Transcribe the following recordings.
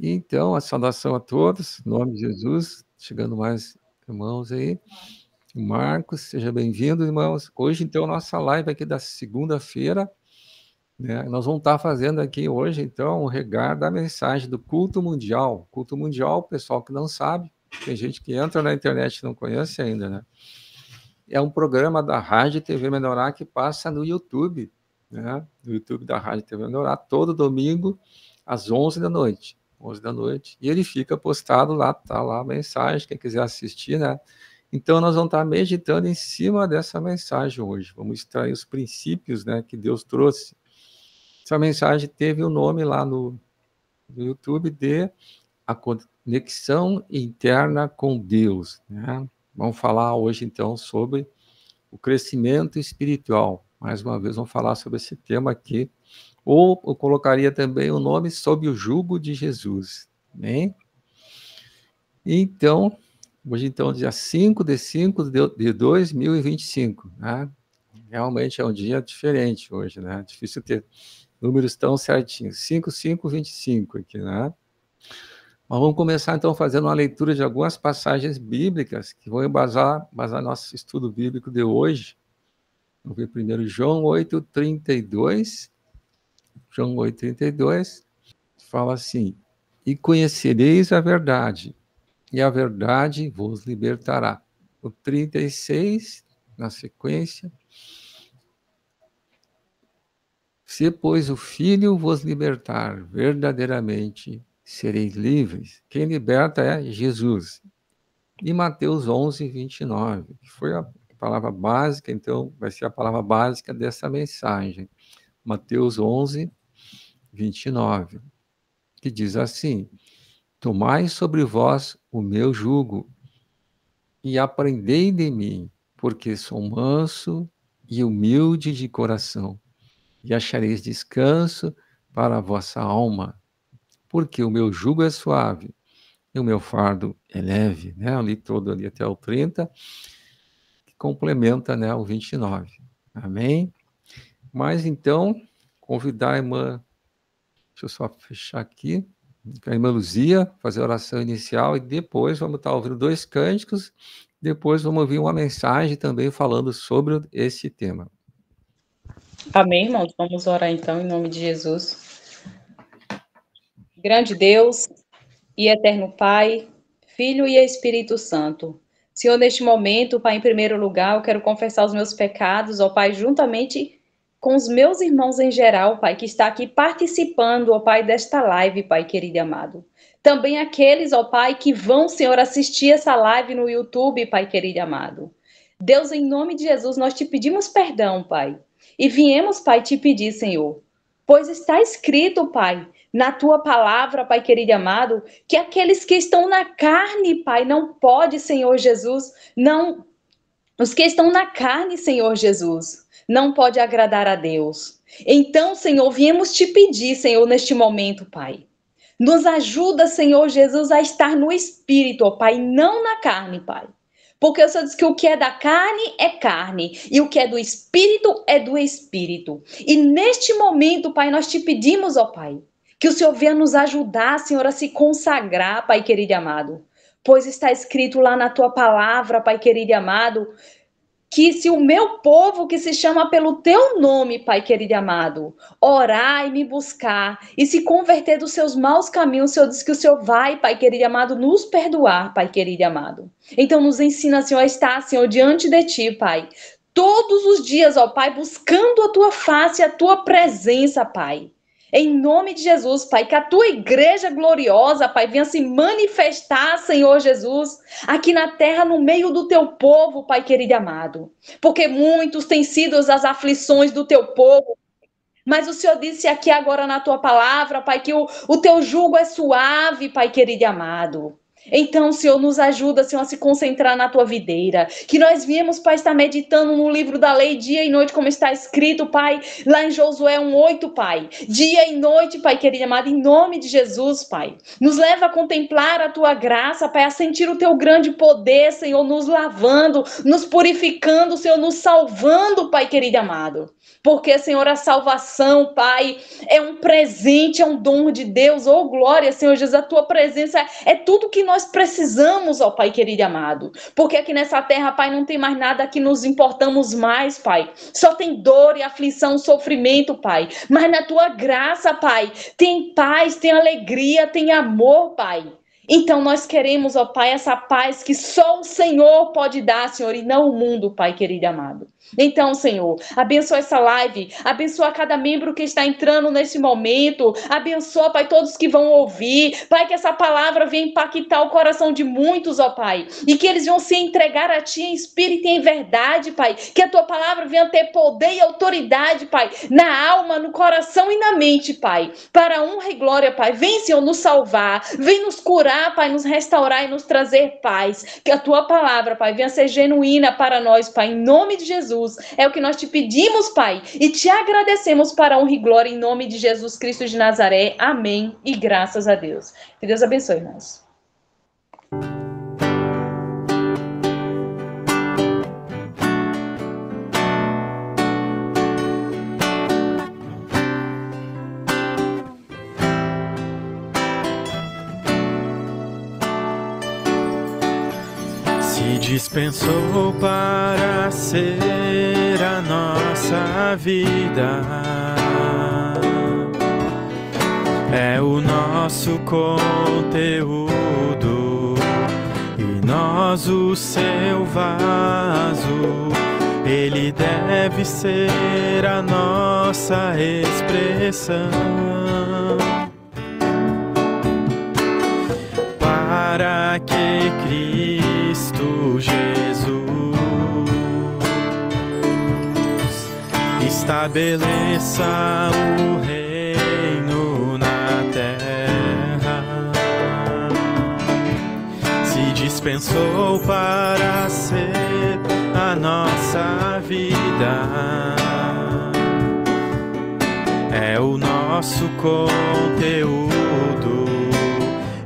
Então, a saudação a todos, em nome de Jesus, chegando mais irmãos aí. Marcos, seja bem-vindo, irmãos. Hoje, então, nossa live aqui da segunda-feira, né? Nós vamos estar fazendo aqui hoje, então, o regar da mensagem do culto mundial. Culto mundial, pessoal que não sabe, tem gente que entra na internet e não conhece ainda, né? É um programa da Rádio TV Menorá que passa no YouTube, né? No YouTube da Rádio TV Menorá, todo domingo, às 11 da noite. 11 da noite. E ele fica postado lá, tá lá a mensagem, quem quiser assistir, né? Então, nós vamos estar meditando em cima dessa mensagem hoje. Vamos extrair os princípios, né, que Deus trouxe. Essa mensagem teve o nome lá no YouTube de A Conexão Interna com Deus, né? Vamos falar hoje, então, sobre o crescimento espiritual. Mais uma vez, vamos falar sobre esse tema aqui. Ou eu colocaria também o nome Sob o Jugo de Jesus. Bem? Então, hoje, então, dia 5 de 2025, né? Realmente é um dia diferente hoje, né? Difícil ter números tão certinhos. 5525 aqui, né? Mas vamos começar, então, fazendo uma leitura de algumas passagens bíblicas que vão embasar nosso estudo bíblico de hoje. Vamos ver primeiro João 8:32. João 8:32 fala assim: E conhecereis a verdade, e a verdade vos libertará. O 36, na sequência: Se, pois, o Filho vos libertar, verdadeiramente sereis livres. Quem liberta é Jesus. E Mateus 11:29, que foi a palavra básica, então vai ser a palavra básica dessa mensagem. Mateus 11:29, que diz assim: Tomai sobre vós o meu jugo e aprendei de mim, porque sou manso e humilde de coração, e achareis descanso para a vossa alma, porque o meu jugo é suave e o meu fardo é leve, né? Eu li todo ali até o 30, que complementa, né, o 29. Amém? Mas então, convidar a irmã, deixa eu só fechar aqui, a irmã Luzia, fazer a oração inicial, e depois vamos estar ouvindo 2 cânticos, depois vamos ouvir uma mensagem também falando sobre esse tema. Amém, irmãos? Vamos orar então, em nome de Jesus. Grande Deus e eterno Pai, Filho e Espírito Santo. Senhor, neste momento, Pai, em primeiro lugar, eu quero confessar os meus pecados, ó Pai, juntamente com os meus irmãos em geral, Pai, que está aqui participando, ó Pai, desta live, Pai querido e amado. Também aqueles, ó Pai, que vão, Senhor, assistir essa live no YouTube, Pai querido e amado. Deus, em nome de Jesus, nós te pedimos perdão, Pai. E viemos, Pai, te pedir, Senhor, pois está escrito, Pai, na tua palavra, Pai querido e amado, que aqueles que estão na carne, Pai, não pode, Senhor Jesus, não, os que estão na carne, Senhor Jesus, não pode agradar a Deus. Então, Senhor, viemos te pedir, Senhor, neste momento, Pai. Nos ajuda, Senhor Jesus, a estar no Espírito, ó Pai, não na carne, Pai. Porque o Senhor diz que o que é da carne, e o que é do Espírito é do Espírito. E neste momento, Pai, nós te pedimos, ó Pai, que o Senhor venha nos ajudar, Senhor, a se consagrar, Pai querido e amado. Pois está escrito lá na tua palavra, Pai querido e amado, que se o meu povo que se chama pelo teu nome, Pai querido e amado, orar e me buscar e se converter dos seus maus caminhos, o Senhor diz que o Senhor vai, Pai querido e amado, nos perdoar, Pai querido e amado. Então nos ensina, Senhor, a estar, Senhor, diante de ti, Pai. Todos os dias, ó Pai, buscando a tua face, a tua presença, Pai. Em nome de Jesus, Pai, que a tua igreja gloriosa, Pai, venha se manifestar, Senhor Jesus, aqui na terra, no meio do teu povo, Pai querido e amado. Porque muitos têm sido as aflições do teu povo, mas o Senhor disse aqui agora na tua palavra, Pai, que o teu jugo é suave, Pai querido e amado. Então, Senhor, nos ajuda, Senhor, a se concentrar na tua videira. Que nós viemos, Pai, estar meditando no livro da lei, dia e noite, como está escrito, Pai, lá em Josué 1:8, Pai. Dia e noite, Pai querido amado, em nome de Jesus, Pai. Nos leva a contemplar a tua graça, Pai, a sentir o teu grande poder, Senhor, nos lavando, nos purificando, Senhor, nos salvando, Pai querido amado. Porque, Senhor, a salvação, Pai, é um presente, é um dom de Deus. Oh, glória, Senhor Jesus, a tua presença é tudo que nós precisamos, ó Pai querido e amado. Porque aqui nessa terra, Pai, não tem mais nada que nos importamos mais, Pai. Só tem dor e aflição, sofrimento, Pai. Mas na tua graça, Pai, tem paz, tem alegria, tem amor, Pai. Então nós queremos, ó Pai, essa paz que só o Senhor pode dar, Senhor, e não o mundo, Pai querido e amado. Então, Senhor, abençoa essa live, abençoa cada membro que está entrando nesse momento, abençoa, Pai, todos que vão ouvir, Pai, que essa palavra venha impactar o coração de muitos, ó Pai, e que eles vão se entregar a Ti em espírito e em verdade, Pai, que a Tua palavra venha ter poder e autoridade, Pai, na alma, no coração e na mente, Pai, para honra e glória, Pai, vem, Senhor, nos salvar, vem nos curar, Pai, nos restaurar e nos trazer paz, que a Tua palavra, Pai, venha ser genuína para nós, Pai, em nome de Jesus. É o que nós te pedimos, Pai, e te agradecemos para a honra e glória em nome de Jesus Cristo de Nazaré. Amém e graças a Deus. Que Deus abençoe, irmãos. Dispensou para ser a nossa vida, é o nosso conteúdo e nós o seu vaso. Ele deve ser a nossa expressão para que Cristo Jesus estabeleça o reino na terra. Se dispensou para ser a nossa vida, é o nosso conteúdo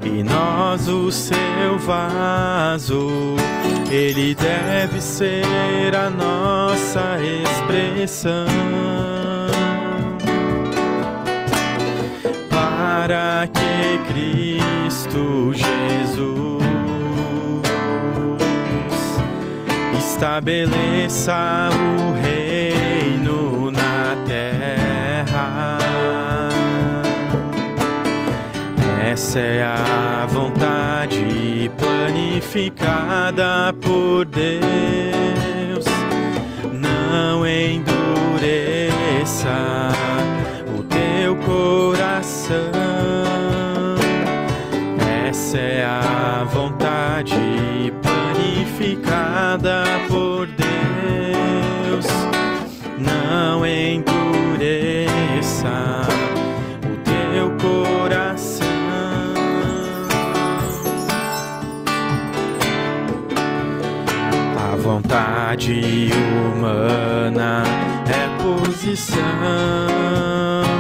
e nós o seu vaso. Ele deve ser a nossa expressão para que Cristo Jesus estabeleça o reino na terra. Essa é a vontade planificada por Deus. Não endureça o teu coração. Essa é a vontade planificada por Deus. Não endureça o teu coração. A vontade humana é posição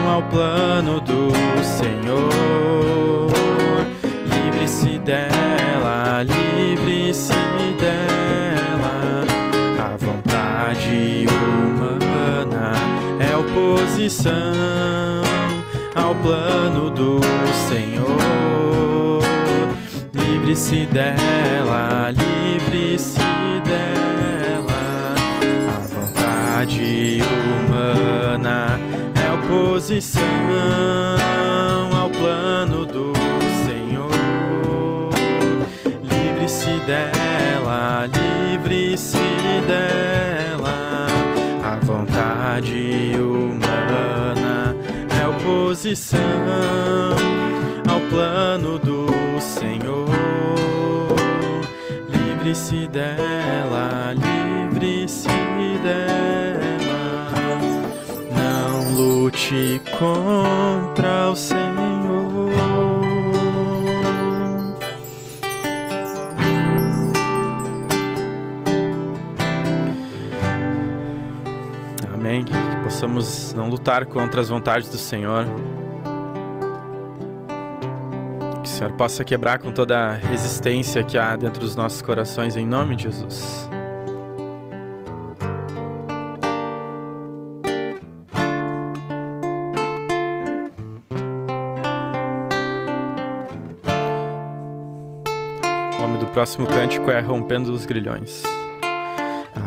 ao plano do Senhor. Livre-se dela, livre-se dela. A vontade humana é oposição ao plano do Senhor. Livre-se dela, livre-se dela. A vontade humana é oposição ao plano do Senhor. Livre-se dela, livre-se dela. A vontade humana é oposição ao plano do Senhor. Livre-se dela, livre-se dela. Não lute contra o Senhor. possamos não lutar contra as vontades do Senhor. Que o Senhor possa quebrar com toda a resistência que há dentro dos nossos corações, em nome de Jesus. O nome do próximo cântico é Rompendo os Grilhões.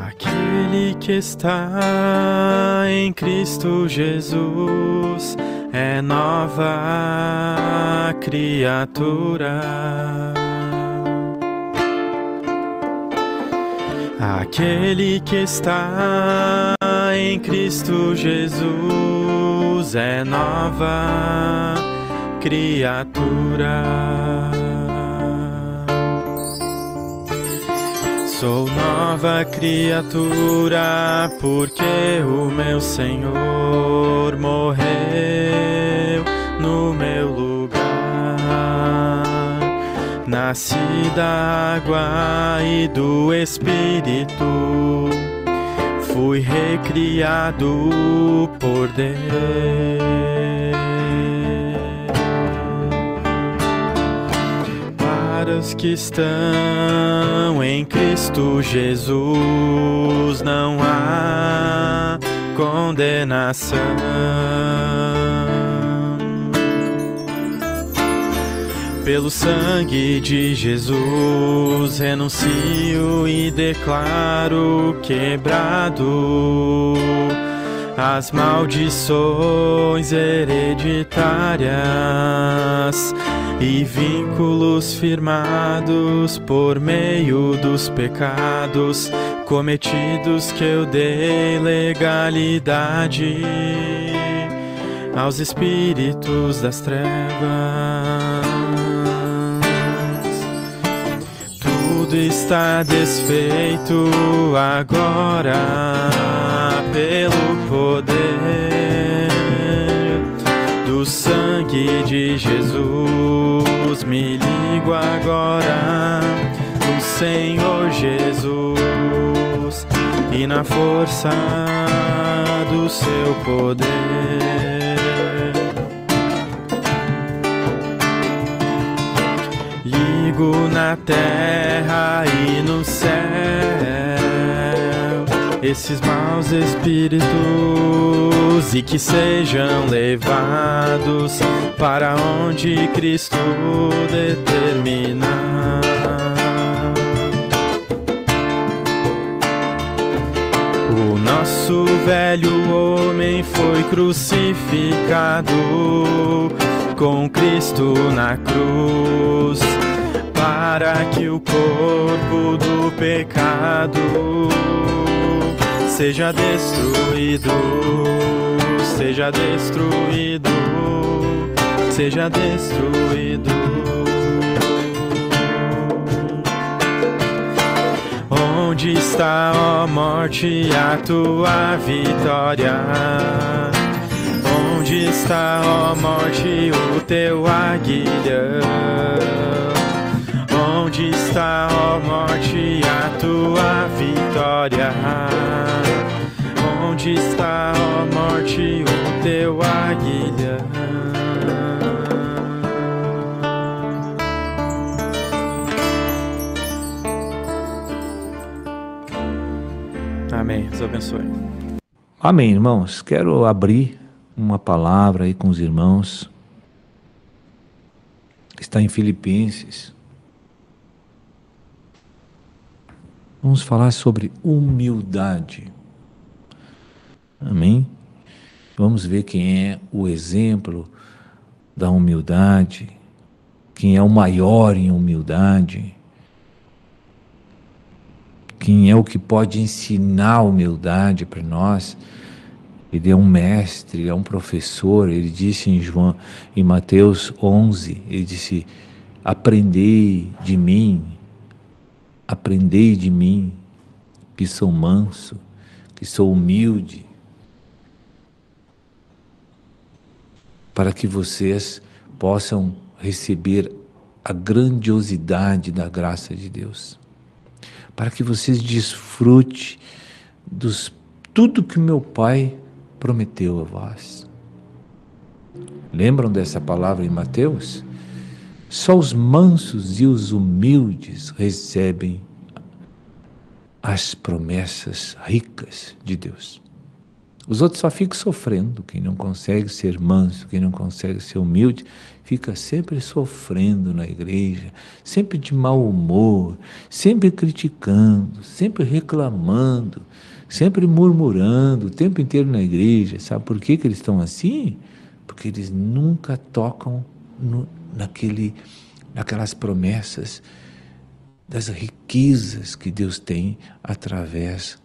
Aquele que está em Cristo Jesus é nova criatura. Aquele que está em Cristo Jesus é nova criatura. Sou nova criatura porque o meu Senhor morreu no meu lugar. Nasci da água e do Espírito, fui recriado por Deus. Para os que estão em Cristo Jesus não há condenação. Pelo sangue de Jesus renuncio e declaro quebrado as maldições hereditárias e vínculos firmados por meio dos pecados cometidos que eu dei legalidade aos espíritos das trevas. Tudo está desfeito agora pelo poder do sangue de Jesus. Me ligo agora no Senhor Jesus e na força do seu poder. Ligo na terra e no céu esses maus espíritos e que sejam levados para onde Cristo determinar. O nosso velho homem foi crucificado com Cristo na cruz, para que o corpo do pecado seja destruído, seja destruído, seja destruído. Onde está, ó morte, a tua vitória? Onde está, ó morte, o teu aguilhão? Onde está, ó morte, a tua vitória? Onde está, ó morte, o teu aguilhão? Amém. Deus abençoe. Amém, irmãos. Quero abrir uma palavra aí com os irmãos. Está em Filipenses. Vamos falar sobre humildade. Amém? Vamos ver quem é o exemplo da humildade, quem é o maior em humildade, quem é o que pode ensinar a humildade para nós. Ele é um mestre, é um professor. Ele disse em Mateus 11, ele disse: aprendei de mim, que sou manso, que sou humilde, para que vocês possam receber a grandiosidade da graça de Deus, para que vocês desfrutem tudo que meu Pai prometeu a vós. Lembram dessa palavra em Mateus? Só os mansos e os humildes recebem as promessas ricas de Deus. Os outros só ficam sofrendo. Quem não consegue ser manso, quem não consegue ser humilde, fica sempre sofrendo na igreja, sempre de mau humor, sempre criticando, sempre reclamando, sempre murmurando o tempo inteiro na igreja. Sabe por que eles estão assim? Porque eles nunca tocam naquelas promessas das riquezas que Deus tem através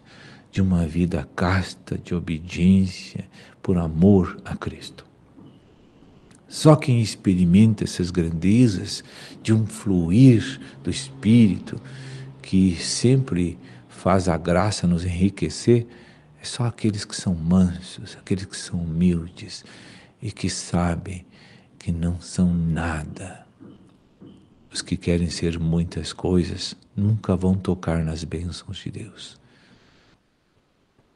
de uma vida casta, de obediência, por amor a Cristo. Só quem experimenta essas grandezas de um fluir do Espírito, que sempre faz a graça nos enriquecer, é só aqueles que são mansos, aqueles que são humildes e que sabem que não são nada. Os que querem ser muitas coisas nunca vão tocar nas bênçãos de Deus.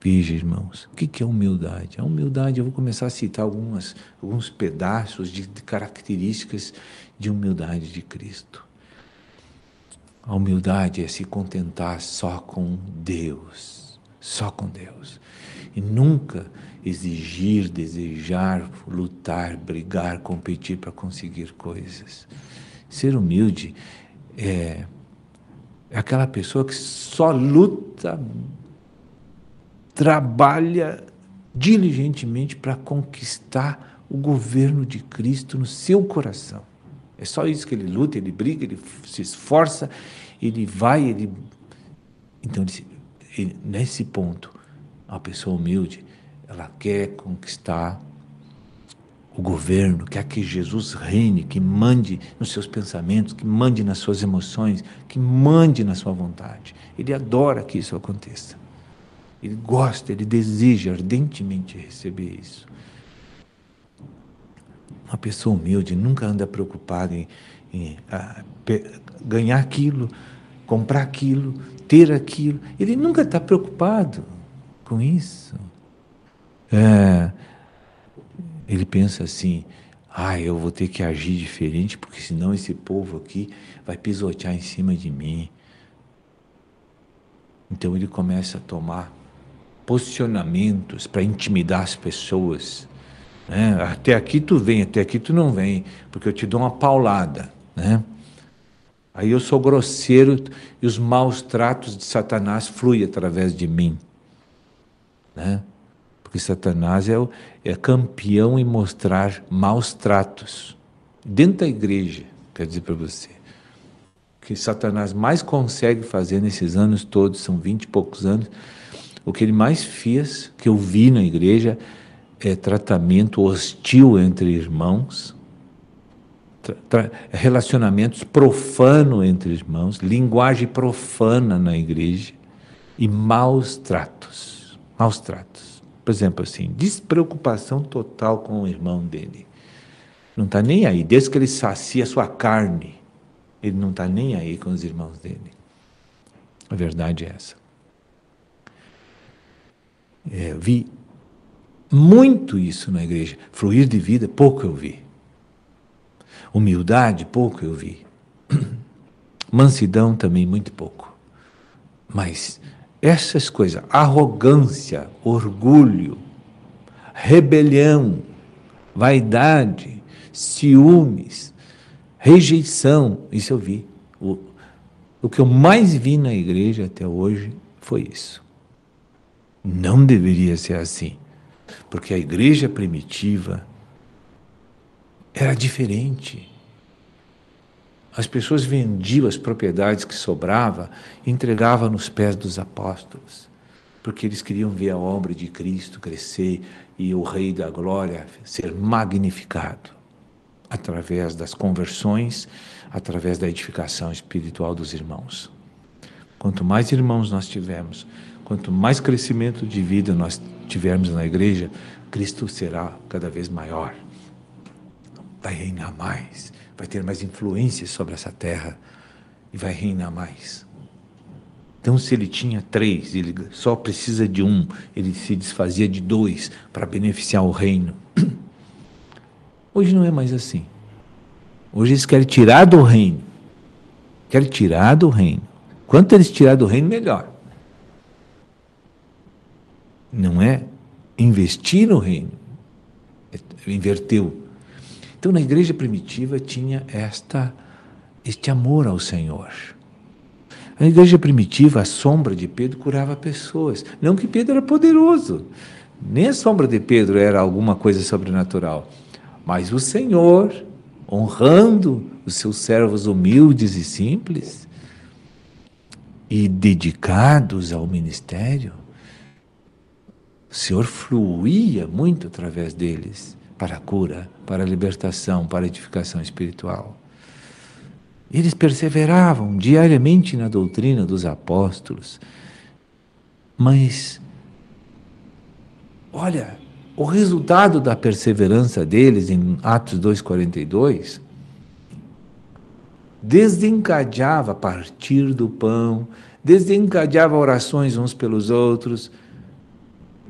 Veja, irmãos, o que é humildade? A humildade, eu vou começar a citar alguns pedaços de características de humildade de Cristo. A humildade é se contentar só com Deus, e nunca exigir, desejar, lutar, brigar, competir para conseguir coisas. Ser humilde é aquela pessoa que só luta, trabalha diligentemente para conquistar o governo de Cristo no seu coração. É só isso que ele luta, ele briga, ele se esforça, ele vai, Então, nesse ponto, a pessoa humilde, ela quer conquistar o governo, quer que Jesus reine, que mande nos seus pensamentos, que mande nas suas emoções, que mande na sua vontade. Ele adora que isso aconteça. Ele gosta, ele deseja ardentemente receber isso. Uma pessoa humilde nunca anda preocupada em ganhar aquilo, comprar aquilo, ter aquilo. Ele nunca está preocupado com isso. Ele pensa assim, eu vou ter que agir diferente, porque senão esse povo aqui vai pisotear em cima de mim. Então ele começa a tomar posicionamentos para intimidar as pessoas. Até aqui tu vem, até aqui tu não vem, porque eu te dou uma paulada. Aí eu sou grosseiro e os maus tratos de Satanás fluem através de mim. Porque Satanás é campeão em mostrar maus tratos. Dentro da igreja, quero dizer para você, o que Satanás mais consegue fazer nesses anos todos, são 20 e poucos anos, o que ele mais fez, que eu vi na igreja, é tratamento hostil entre irmãos, relacionamentos profanos entre irmãos, linguagem profana na igreja e maus tratos. Por exemplo, assim, despreocupação total com o irmão dele. Não está nem aí, desde que ele sacia a sua carne, ele não está nem aí com os irmãos dele. A verdade é essa. Eu vi muito isso na igreja. Fluir de vida, pouco eu vi. Humildade, pouco eu vi. Mansidão também, muito pouco. Mas essas coisas, arrogância, orgulho, rebelião, vaidade, ciúmes, rejeição, isso eu vi. O que eu mais vi na igreja até hoje foi isso. Não deveria ser assim, porque a igreja primitiva era diferente. As pessoas vendiam as propriedades que sobrava e entregavam nos pés dos apóstolos, porque eles queriam ver a obra de Cristo crescer e o Rei da Glória ser magnificado através das conversões, através da edificação espiritual dos irmãos. Quanto mais irmãos nós tivermos, quanto mais crescimento de vida nós tivermos na igreja, Cristo será cada vez maior. Vai reinar mais, vai ter mais influência sobre essa terra e vai reinar mais. Então, se ele tinha 3, ele só precisa de 1, ele se desfazia de 2 para beneficiar o reino. Hoje não é mais assim. Hoje eles querem tirar do reino. Querem tirar do reino. Quanto eles tirar do reino, melhor. Não é investir no reino. Inverteu. Então, na igreja primitiva tinha este amor ao Senhor. Na igreja primitiva, a sombra de Pedro curava pessoas. Não que Pedro era poderoso. Nem a sombra de Pedro era alguma coisa sobrenatural. Mas o Senhor, honrando os seus servos humildes e simples, e dedicados ao ministério, o Senhor fluía muito através deles para a cura, para a libertação, para a edificação espiritual. Eles perseveravam diariamente na doutrina dos apóstolos. Mas, olha, o resultado da perseverança deles em Atos 2,42 desencadeava partir do pão, desencadeava orações uns pelos outros,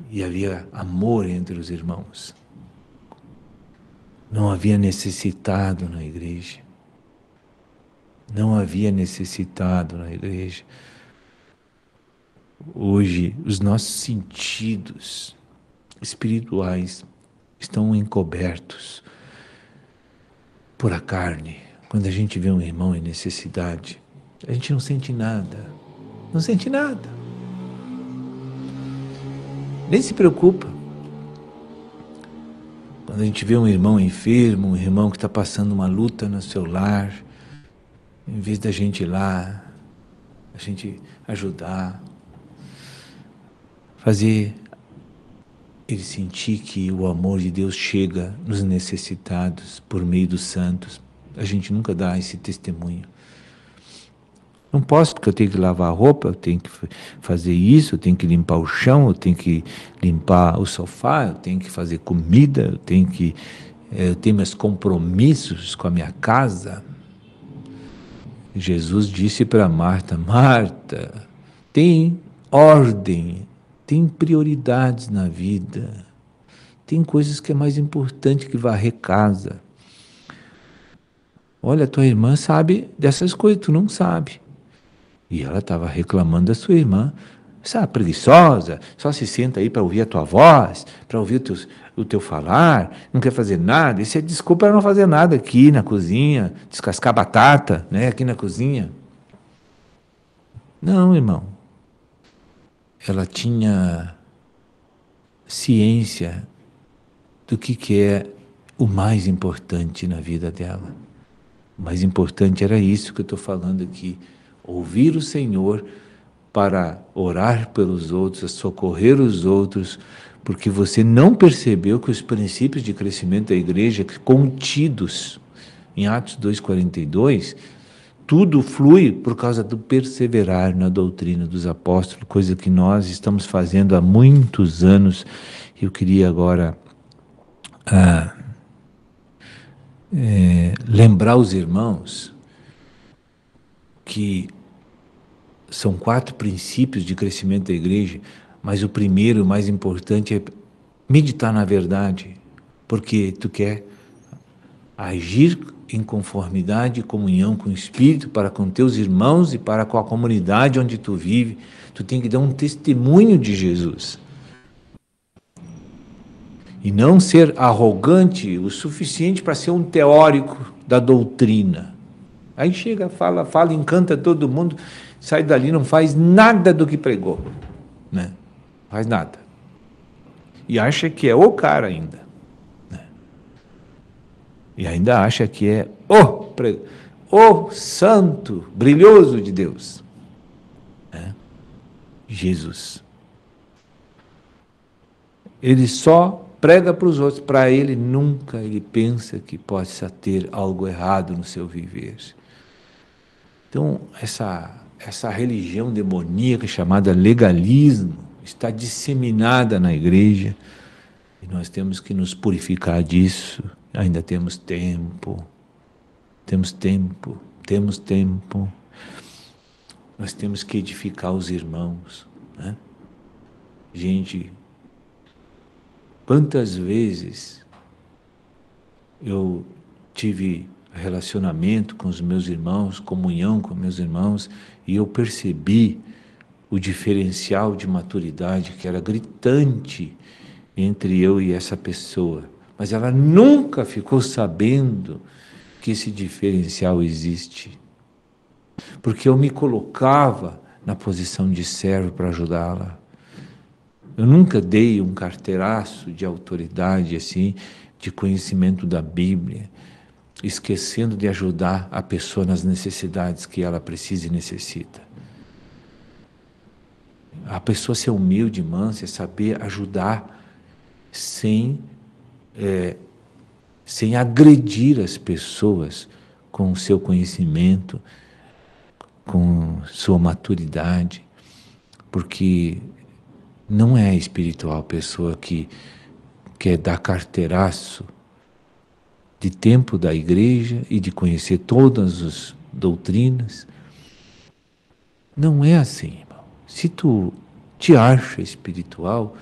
e havia amor entre os irmãos. Não havia necessitado na igreja. Não havia necessitado na igreja. Hoje, os nossos sentidos espirituais estão encobertos por a carne. Quando a gente vê um irmão em necessidade, a gente não sente nada. Não sente nada. Nem se preocupa. Quando a gente vê um irmão enfermo, um irmão que está passando uma luta no seu lar, em vez da gente ir lá, a gente ajudar, fazer ele sentir que o amor de Deus chega nos necessitados por meio dos santos, a gente nunca dá esse testemunho. Não posso, porque eu tenho que lavar a roupa, eu tenho que fazer isso, eu tenho que limpar o chão, eu tenho que limpar o sofá, eu tenho que fazer comida, eu tenho meus compromissos com a minha casa. Jesus disse para Marta: Marta, tem ordem, tem prioridades na vida, tem coisas que é mais importante que varrer casa. Olha, tua irmã sabe dessas coisas, tu não sabe. E ela estava reclamando da sua irmã. Essa preguiçosa, só se senta aí para ouvir a tua voz, para ouvir o teu falar, não quer fazer nada. Isso é desculpa para não fazer nada aqui na cozinha, descascar batata, né, aqui na cozinha. Não, irmão. Ela tinha ciência do que é o mais importante na vida dela. O mais importante era isso que eu estou falando aqui. Ouvir o Senhor para orar pelos outros, socorrer os outros, porque você não percebeu que os princípios de crescimento da igreja contidos em Atos 2,42, tudo flui por causa do perseverar na doutrina dos apóstolos, coisa que nós estamos fazendo há muitos anos. Eu queria agora lembrar os irmãos que são 4 princípios de crescimento da igreja, mas o primeiro, o mais importante, é meditar na verdade, porque tu quer agir em conformidade e comunhão com o Espírito para com teus irmãos e para com a comunidade onde tu vive. Tu tem que dar um testemunho de Jesus. E não ser arrogante o suficiente para ser um teórico da doutrina. Aí chega, fala, encanta todo mundo, sai dali, não faz nada do que pregou, né? Faz nada. E acha que é o cara ainda, né? E ainda acha que é o santo, brilhoso de Deus, né? Jesus. Ele só prega para os outros, para ele nunca ele pensa que possa ter algo errado no seu viver. Então, essa religião demoníaca chamada legalismo está disseminada na igreja e nós temos que nos purificar disso. Ainda temos tempo. nós temos que edificar os irmãos, né? Gente, quantas vezes eu tive relacionamento com os meus irmãos, comunhão com meus irmãos, e eu percebi o diferencial de maturidade que era gritante entre eu e essa pessoa. Mas ela nunca ficou sabendo que esse diferencial existe. Porque eu me colocava na posição de servo para ajudá-la. Eu nunca dei um carteiraço de autoridade, assim, de conhecimento da Bíblia, esquecendo de ajudar a pessoa nas necessidades que ela precisa e necessita. A pessoa ser humilde, mansa, é saber ajudar sem agredir as pessoas com o seu conhecimento, com sua maturidade, porque não é espiritual a pessoa que quer dar carteiraço de tempo da igreja e de conhecer todas as doutrinas. Não é assim, irmão. Se tu te acha espiritual,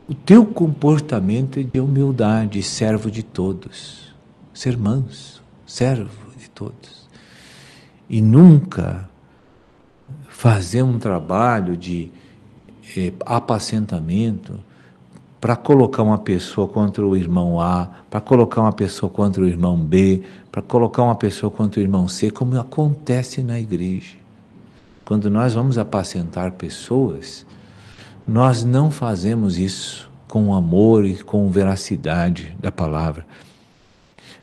o teu comportamento é de humildade, servo de todos, ser manso, servo de todos. E nunca fazer um trabalho de apacentamento para colocar uma pessoa contra o irmão A, para colocar uma pessoa contra o irmão B, para colocar uma pessoa contra o irmão C, como acontece na igreja. Quando nós vamos apacentar pessoas, nós não fazemos isso com amor e com veracidade da palavra.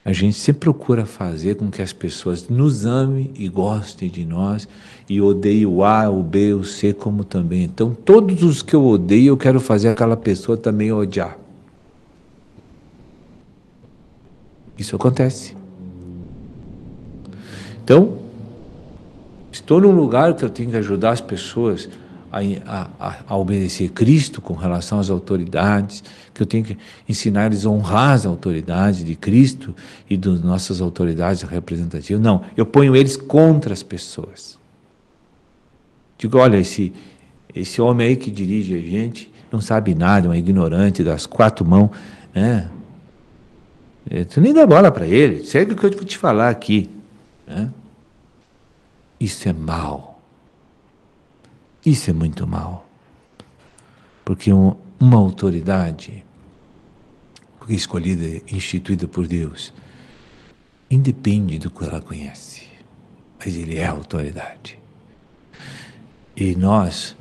A gente sempre procura fazer com que as pessoas nos amem e gostem de nós e odeiem o A, o B, o C como também. Então, todos os que eu odeio, eu quero fazer aquela pessoa também odiar. Isso acontece. Então, estou num lugar que eu tenho que ajudar as pessoas a obedecer Cristo com relação às autoridades, que eu tenho que ensinar eles a honrar as autoridades de Cristo e das nossas autoridades representativas. Não, eu ponho eles contra as pessoas. Digo, olha, esse homem aí que dirige a gente não sabe nada, é um ignorante das quatro mãos, né? Tu nem dá bola para ele, segue o que eu vou te falar aqui, né? Isso é mal. Isso é muito mal. Porque uma autoridade escolhida, instituída por Deus, independe do que ela conhece, mas ele é a autoridade. E nós,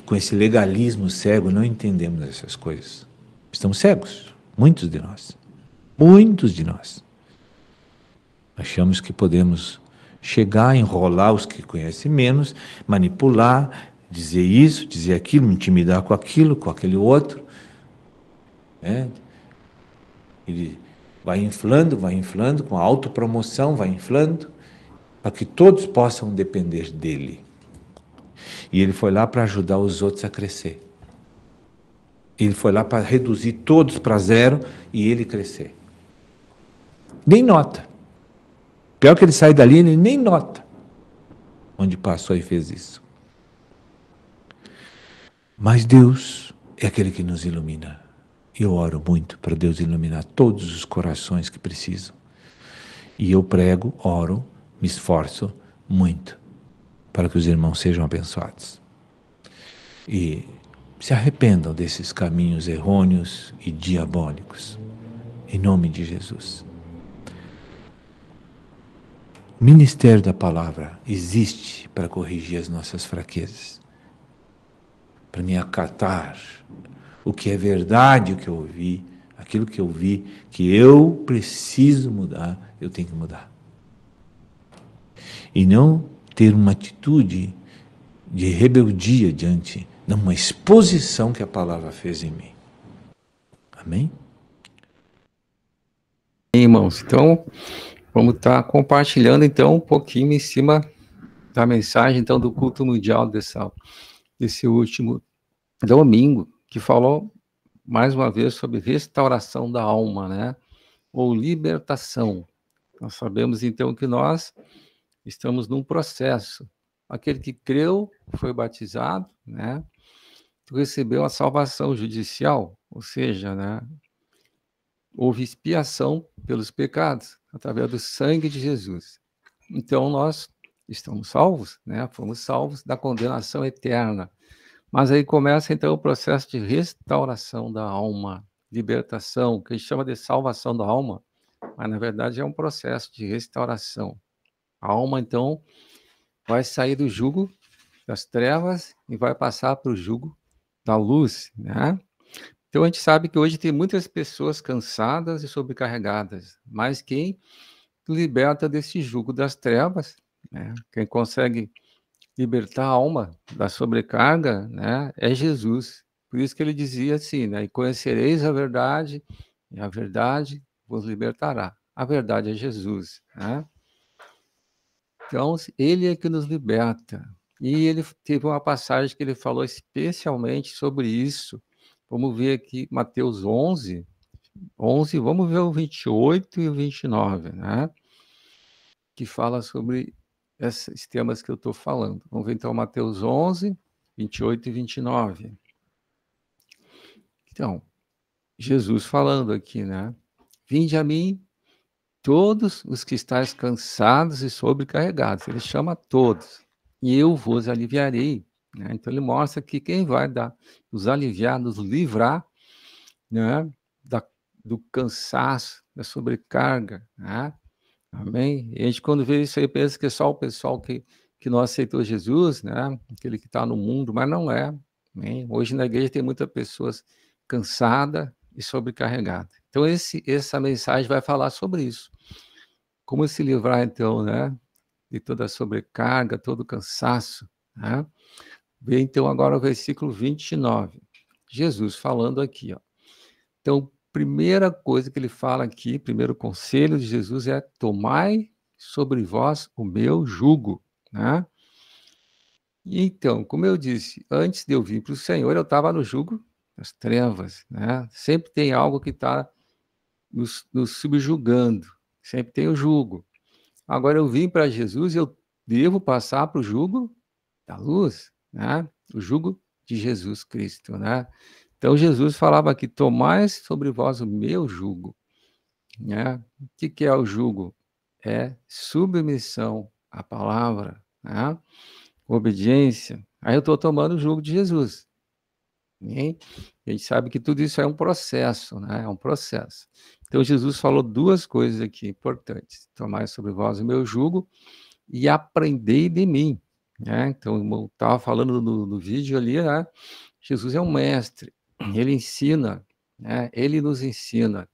com esse legalismo cego, não entendemos essas coisas. Estamos cegos, muitos de nós. Muitos de nós. Achamos que podemos chegar, enrolar os que conhecem menos, manipular, dizer isso, dizer aquilo, me intimidar com aquilo, com aquele outro. Ele vai inflando, com a autopromoção, vai inflando, para que todos possam depender dele. E ele foi lá para ajudar os outros a crescer. Ele foi lá para reduzir todos para zero e ele crescer. Nem nota. Pior que ele sai dali, ele nem nota onde passou e fez isso. Mas Deus é aquele que nos ilumina. Eu oro muito para Deus iluminar todos os corações que precisam. E eu prego, oro, me esforço muito para que os irmãos sejam abençoados. E se arrependam desses caminhos errôneos e diabólicos. Em nome de Jesus. O ministério da palavra existe para corrigir as nossas fraquezas. Para me acatar o que é verdade, o que eu ouvi, aquilo que eu vi, que eu preciso mudar, eu tenho que mudar. E não ter uma atitude de rebeldia diante de uma exposição que a palavra fez em mim. Amém? Irmãos, então, vamos estar compartilhando então um pouquinho em cima da mensagem então do culto mundial desse último domingo, que falou mais uma vez sobre restauração da alma, né? Ou libertação. Nós sabemos então que nós estamos num processo. Aquele que creu, foi batizado, né? Recebeu a salvação judicial, ou seja, né? Houve expiação pelos pecados, através do sangue de Jesus. Então, nós estamos salvos, né? Fomos salvos da condenação eterna. Mas aí começa, então, o processo de restauração da alma, libertação, que a gente chama de salvação da alma, mas, na verdade, é um processo de restauração. A alma, então, vai sair do jugo das trevas e vai passar para o jugo da luz, né? Então, a gente sabe que hoje tem muitas pessoas cansadas e sobrecarregadas, mas quem liberta desse jugo das trevas, né? Quem consegue libertar a alma da sobrecarga, né? É Jesus. Por isso que ele dizia assim, né? E conhecereis a verdade, e a verdade vos libertará. A verdade é Jesus, né? Então, ele é que nos liberta. E ele teve uma passagem que ele falou especialmente sobre isso. Vamos ver aqui Mateus 11, vamos ver o 28 e o 29, né? Que fala sobre esses temas que eu estou falando. Vamos ver então Mateus 11, 28 e 29. Então, Jesus falando aqui, né? Vinde a mim todos os que estáis cansados e sobrecarregados. Ele chama todos. E eu vos aliviarei. Né? Então, ele mostra que quem vai nos aliviar, nos livrar, né? Do cansaço, da sobrecarga. Né? Amém? E a gente, quando vê isso aí, pensa que é só o pessoal que não aceitou Jesus, né? Aquele que está no mundo, mas não é. Amém? Hoje na igreja tem muitas pessoas cansadas e sobrecarregadas. Então, essa mensagem vai falar sobre isso. Como se livrar, então, né? De toda a sobrecarga, todo o cansaço. Né? Vê, então, agora o versículo 29. Jesus falando aqui, ó. Então, primeira coisa que ele fala aqui, primeiro conselho de Jesus é: tomai sobre vós o meu jugo, né? Então, como eu disse, antes de eu vir para o Senhor, eu estava no jugo das trevas, né? Sempre tem algo que está nos subjugando, sempre tem o jugo. Agora eu vim para Jesus e eu devo passar para o jugo da luz, né? O jugo de Jesus Cristo, né? Então Jesus falava aqui: tomai sobre vós o meu jugo, né? O que é o jugo? É submissão à palavra, né? Obediência. Aí eu estou tomando o jugo de Jesus. E a gente sabe que tudo isso é um processo, né? É um processo. Então Jesus falou duas coisas aqui importantes: tomai sobre vós o meu jugo e aprendei de mim, né? Então eu estava falando no vídeo ali, né? Jesus é um mestre, ele ensina, né? Ele nos ensina.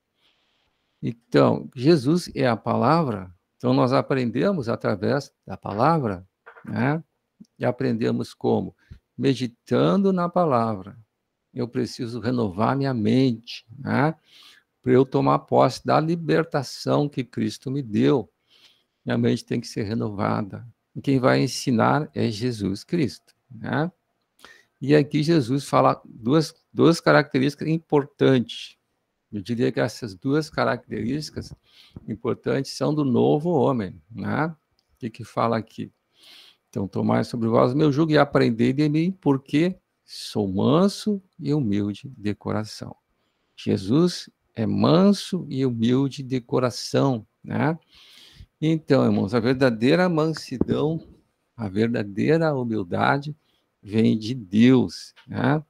Então, Jesus é a palavra, então nós aprendemos através da palavra, né? E aprendemos como? Meditando na palavra. Eu preciso renovar minha mente, né? Para eu tomar posse da libertação que Cristo me deu. Minha mente tem que ser renovada. E quem vai ensinar é Jesus Cristo, né? E aqui Jesus fala duas características importantes. Eu diria que essas duas características importantes são do novo homem, né? O que fala aqui? Então, tomai sobre vós o meu jugo e aprendei de mim, porque sou manso e humilde de coração. Jesus é manso e humilde de coração, né? Então, irmãos, a verdadeira mansidão, a verdadeira humildade vem de Deus, né?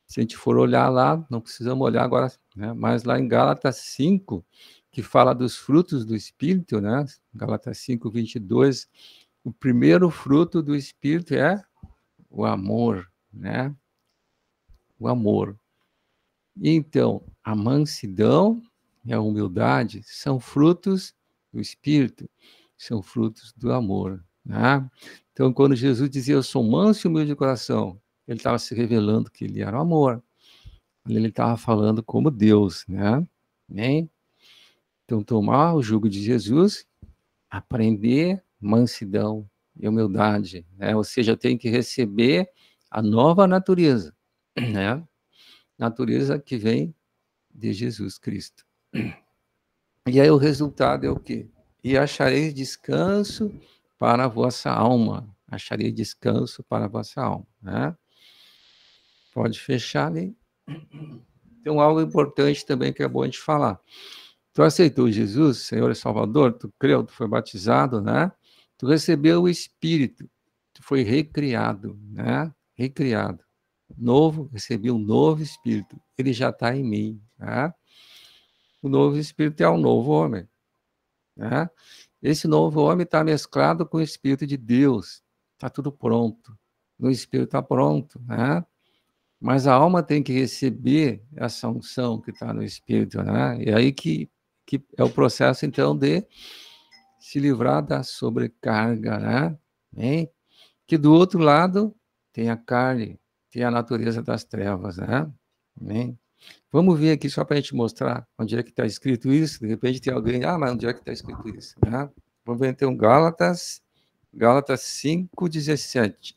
Se a gente for olhar lá, não precisamos olhar agora, né? Mas lá em Gálatas 5, que fala dos frutos do Espírito, né? Gálatas 5, 22, o primeiro fruto do Espírito é o amor, né? O amor. Então, a mansidão e a humildade são frutos do Espírito, são frutos do amor, né? Então, quando Jesus dizia: eu sou manso e humilde de coração, ele estava se revelando que ele era o amor. Ele estava falando como Deus, né? Amém? Então, tomar o jugo de Jesus, aprender mansidão e humildade, né? Ou seja, eu tenho que receber a nova natureza, né? Natureza que vem de Jesus Cristo. E aí o resultado é o quê? e achareis descanso para a vossa alma. Acharei descanso para a vossa alma, né? Pode fechar ali. Tem algo importante também que é bom a gente falar. Tu aceitou Jesus, Senhor e Salvador, tu creu, tu foi batizado, né? Tu recebeu o Espírito, tu foi recriado, né? Recriado. Novo, recebi um novo Espírito, ele já está em mim, né? O novo Espírito é o novo homem, né? Esse novo homem está mesclado com o Espírito de Deus, está tudo pronto, o Espírito está pronto, né? Mas a alma tem que receber essa unção que está no Espírito, né? E aí que é o processo, então, de se livrar da sobrecarga, né? Hein? Que do outro lado tem a carne, tem a natureza das trevas, né? Hein? Vamos ver aqui só para a gente mostrar onde é que está escrito isso. De repente tem alguém, mas onde é que está escrito isso? Né? Vamos ver então Gálatas 5:17.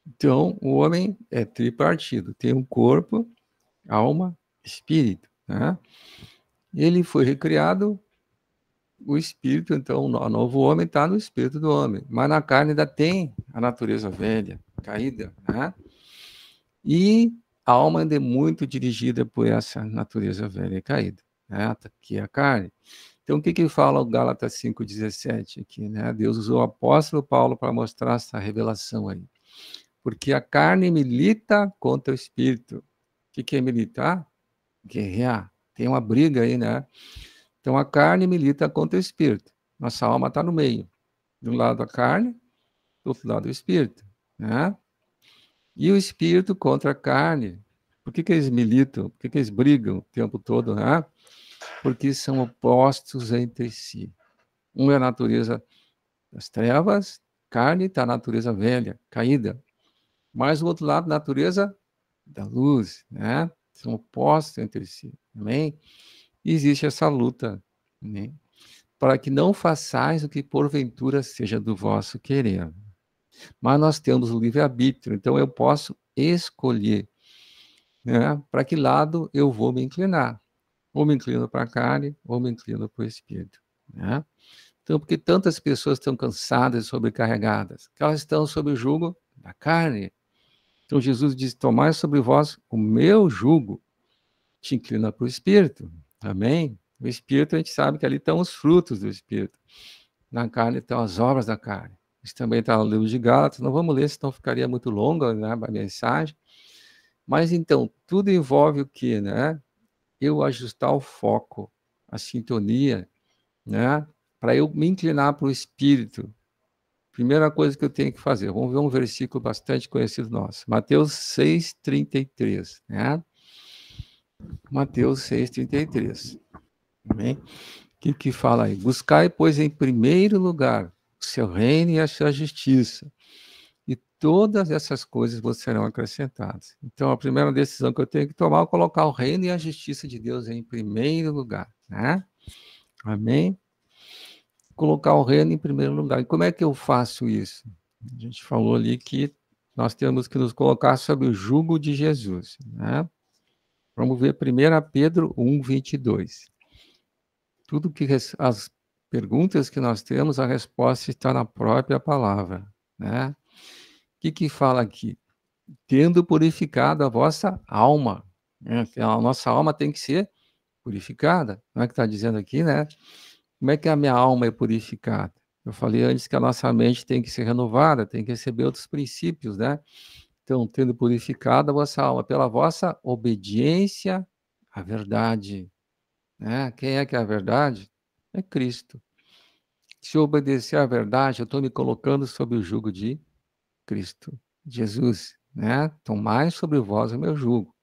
Então, o homem é tripartido, tem um corpo, alma, espírito, né? Ele foi recriado, o espírito, então, o novo homem está no espírito do homem, mas na carne ainda tem a natureza velha, caída, né? E a alma ainda é muito dirigida por essa natureza velha e caída, né? Que é a carne. Então, o que fala o Gálatas 5:17 aqui, né? Deus usou o apóstolo Paulo para mostrar essa revelação aí. Porque a carne milita contra o espírito. O que é militar? Guerrear. Tem uma briga aí, né? Então, a carne milita contra o espírito. Nossa alma está no meio. De um lado a carne, do outro lado o espírito, né? E o espírito contra a carne. Por que eles militam? Por que eles brigam o tempo todo, né? Porque são opostos entre si. Um é a natureza das trevas, carne está a natureza velha, caída. Mas o outro lado, natureza da luz, né? São opostos entre si, amém? E existe essa luta, né? Para que não façais o que porventura seja do vosso querer. Mas nós temos o livre-arbítrio, então eu posso escolher, né? Para que lado eu vou me inclinar. Ou me inclino para a carne, ou me inclino para o espírito, né? Então, porque tantas pessoas estão cansadas e sobrecarregadas? Porque elas estão sob o jugo da carne. Então, Jesus diz, tomai sobre vós o meu jugo, te inclina para o Espírito, amém? O Espírito, a gente sabe que ali estão os frutos do Espírito. Na carne estão as obras da carne. Isso também está no livro de Gálatas, não vamos ler, senão ficaria muito longa, né, a mensagem. Mas, então, tudo envolve o quê, né? Eu ajustar o foco, a sintonia, né? Para eu me inclinar para o Espírito. Primeira coisa que eu tenho que fazer, vamos ver um versículo bastante conhecido nosso, Mateus 6:33, né? Mateus 6:33, amém? O que fala aí? Buscai, pois, em primeiro lugar o seu reino e a sua justiça, e todas essas coisas vos serão acrescentadas. Então, a primeira decisão que eu tenho que tomar é colocar o reino e a justiça de Deus em primeiro lugar, né? Amém? Colocar o reino em primeiro lugar. E como é que eu faço isso? A gente falou ali que nós temos que nos colocar sob o jugo de Jesus, né? Vamos ver 1 Pedro 1:22. Tudo que as perguntas que nós temos, a resposta está na própria palavra, né? O que fala aqui? Tendo purificado a vossa alma, né? A nossa alma tem que ser purificada, não é que está dizendo aqui, né? Como é que a minha alma é purificada? Eu falei antes que a nossa mente tem que ser renovada, tem que receber outros princípios, né? Então, tendo purificado a vossa alma pela vossa obediência à verdade, né? Quem é que é a verdade? É Cristo. Se eu obedecer à verdade, eu estou me colocando sob o jugo de Cristo, Jesus, né? Tomai sobre vós o meu jugo.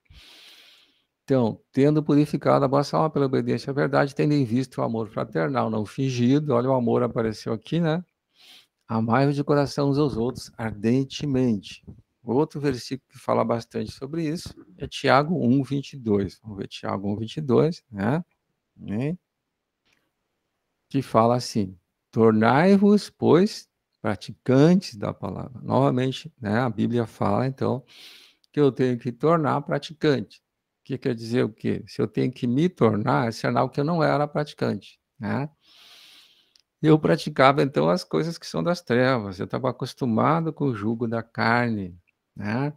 Então, tendo purificado a vossa alma pela obediência à verdade, tendo em vista o amor fraternal não fingido, olha o amor apareceu aqui, né? Amai-vos de coração uns aos outros ardentemente. Outro versículo que fala bastante sobre isso é Tiago 1:22. Vamos ver Tiago 1:22, né? Que fala assim: tornai-vos, pois, praticantes da palavra. Novamente, né? A Bíblia fala, então, que eu tenho que tornar praticante. que quer dizer o quê? Se eu tenho que me tornar, é sinal que eu não era praticante, né? Eu praticava, então, as coisas que são das trevas, eu estava acostumado com o jugo da carne, né?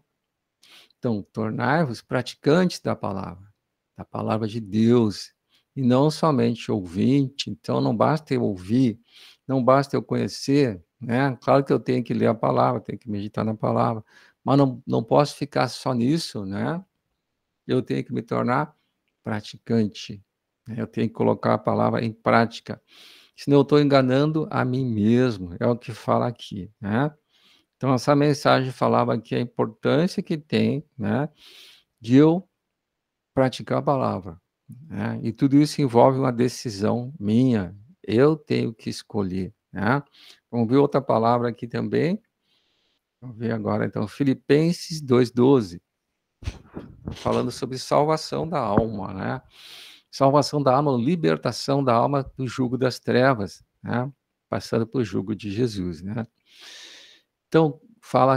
Então, tornai-vos praticantes da palavra de Deus, e não somente ouvinte. Então, não basta eu ouvir, não basta eu conhecer, né? Claro que eu tenho que ler a palavra, tenho que meditar na palavra, mas não posso ficar só nisso, né? Eu tenho que me tornar praticante, né? Eu tenho que colocar a palavra em prática, senão eu estou enganando a mim mesmo, é o que fala aqui, né? Então, essa mensagem falava aqui a importância que tem, né, de eu praticar a palavra, né? E tudo isso envolve uma decisão minha, eu tenho que escolher, né? Vamos ver outra palavra aqui também. Vamos ver agora, então, Filipenses 2:12, falando sobre salvação da alma, né? Salvação da alma, libertação da alma do jugo das trevas, né? Passando por jugo de Jesus, né? Então, fala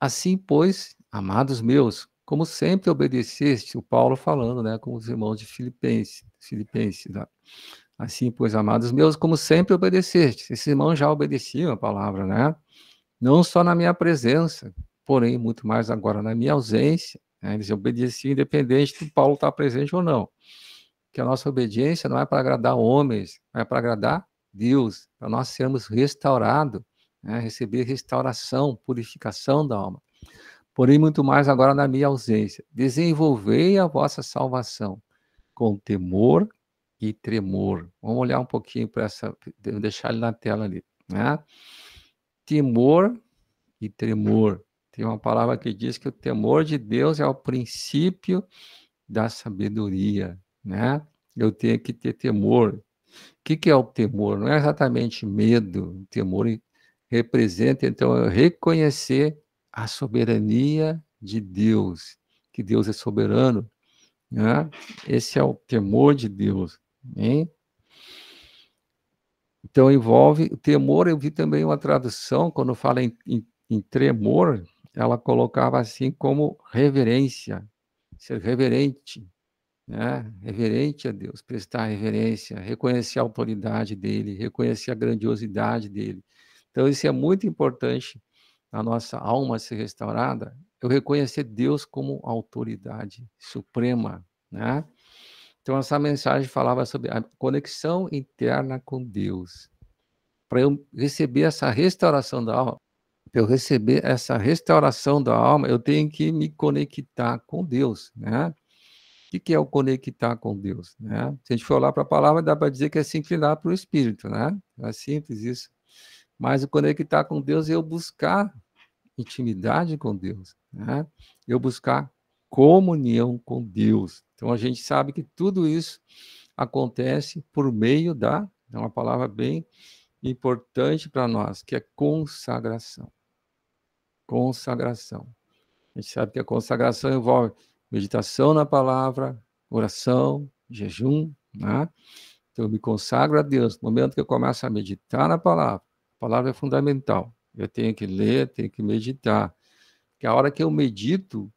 assim, pois, amados meus, como sempre obedeceste, o Paulo falando, né, com os irmãos de Filipenses, né? Assim, pois, amados meus, como sempre obedeceste. Esses irmãos já obedeciam a palavra, né? Não só na minha presença, porém, muito mais agora na minha ausência, né? Eles obedeciam independente de Paulo estar presente ou não. Que a nossa obediência não é para agradar homens, é para agradar Deus, para nós sermos restaurados, né? Receber restauração, purificação da alma. Porém, muito mais agora na minha ausência. Desenvolvei a vossa salvação com temor e tremor. Vamos olhar um pouquinho para essa, vou deixar ele na tela ali, né? Temor e tremor. Tem uma palavra que diz que o temor de Deus é o princípio da sabedoria, né? Eu tenho que ter temor. O que é o temor? Não é exatamente medo. O temor representa, então, eu reconhecer a soberania de Deus, que Deus é soberano, né? Esse é o temor de Deus, hein? Então, envolve o temor. Eu vi também uma tradução, quando fala em tremor, ela colocava assim como reverência, ser reverente, né? Reverente a Deus, prestar reverência, reconhecer a autoridade dele, reconhecer a grandiosidade dele. Então, isso é muito importante na nossa alma ser restaurada, eu reconhecer Deus como autoridade suprema, né? Então, essa mensagem falava sobre a conexão interna com Deus. Para eu receber essa restauração da alma, para eu receber essa restauração da alma, eu tenho que me conectar com Deus, né? O que é o conectar com Deus, né? Se a gente for olhar para a palavra, dá para dizer que é se inclinar para o Espírito, né? É simples isso. Mas o conectar com Deus é eu buscar intimidade com Deus, né? Eu buscar comunhão com Deus. Então a gente sabe que tudo isso acontece por meio é uma palavra bem importante para nós, que é consagração. Consagração. A gente sabe que a consagração envolve meditação na palavra, oração, jejum, né? Então eu me consagro a Deus. No momento que eu começo a meditar na palavra, a palavra é fundamental. Eu tenho que ler, tenho que meditar. Porque a hora que eu medito,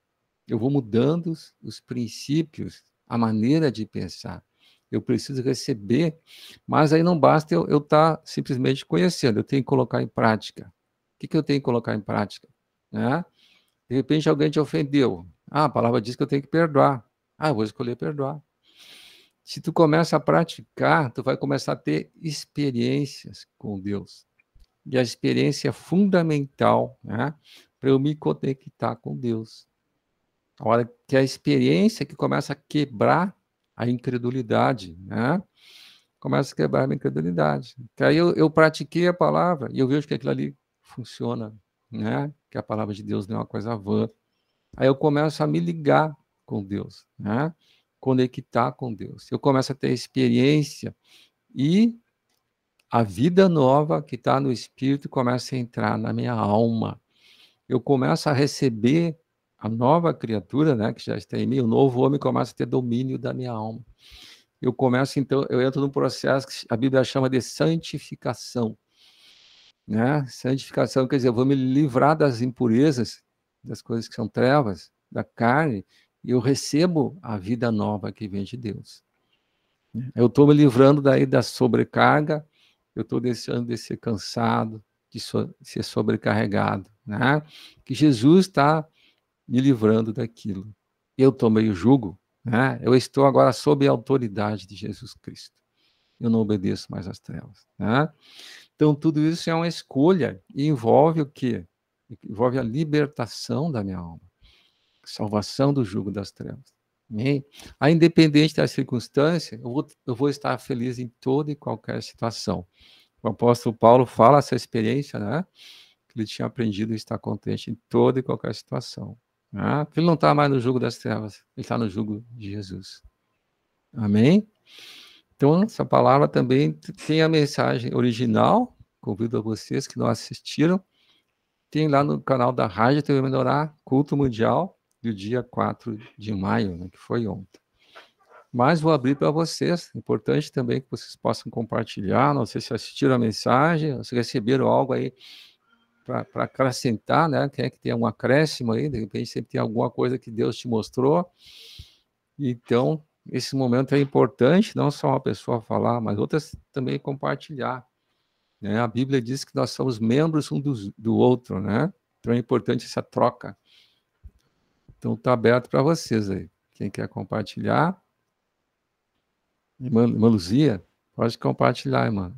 eu vou mudando os princípios, a maneira de pensar. Eu preciso receber, mas aí não basta eu estar simplesmente conhecendo, eu tenho que colocar em prática. O que eu tenho que colocar em prática? Né? De repente alguém te ofendeu. A palavra diz que eu tenho que perdoar. Eu vou escolher perdoar. Se tu começa a praticar, tu vai começar a ter experiências com Deus. E a experiência é fundamental, né, para eu me conectar com Deus. A hora que a experiência que começa a quebrar a incredulidade, né? Começa a quebrar a incredulidade. Que aí eu pratiquei a palavra e eu vejo que aquilo ali funciona, né? Que a palavra de Deus não é uma coisa vã. Aí eu começo a me ligar com Deus, né? Conectar com Deus. Eu começo a ter experiência e a vida nova que está no Espírito começa a entrar na minha alma. Eu começo a receber a nova criatura, né, que já está em mim, o novo homem começa a ter domínio da minha alma. Eu começo, então, eu entro num processo que a Bíblia chama de santificação, né? Santificação quer dizer, eu vou me livrar das impurezas, das coisas que são trevas, da carne, e eu recebo a vida nova que vem de Deus. Eu estou me livrando daí da sobrecarga, eu estou deixando de ser cansado, de ser sobrecarregado, né? Que Jesus está me livrando daquilo. Eu tomei o jugo, né? Eu estou agora sob a autoridade de Jesus Cristo. Eu não obedeço mais às trevas, né? Então, tudo isso é uma escolha e envolve o quê? Envolve a libertação da minha alma, salvação do jugo das trevas. Amém? A independente das circunstâncias, eu vou estar feliz em toda e qualquer situação. O apóstolo Paulo fala essa experiência, né? Que ele tinha aprendido a estar contente em toda e qualquer situação. Né? Ele não está mais no jugo das trevas, ele está no jugo de Jesus. Amém? Então, essa palavra também tem a mensagem original, convido a vocês que não assistiram, tem lá no canal da Rádio TV Menorá, Culto Mundial, do dia 4 de maio, né, que foi ontem. Mas vou abrir para vocês, importante também que vocês possam compartilhar, não sei se assistiram a mensagem, se receberam algo aí para acrescentar, né, quem é que tem um acréscimo aí, de repente sempre tem alguma coisa que Deus te mostrou. Então, esse momento é importante, não só uma pessoa falar, mas outras também compartilhar. Né? A Bíblia diz que nós somos membros um do outro, né? Então é importante essa troca. Então está aberto para vocês aí. Quem quer compartilhar? Irmã Luzia, pode compartilhar, irmã.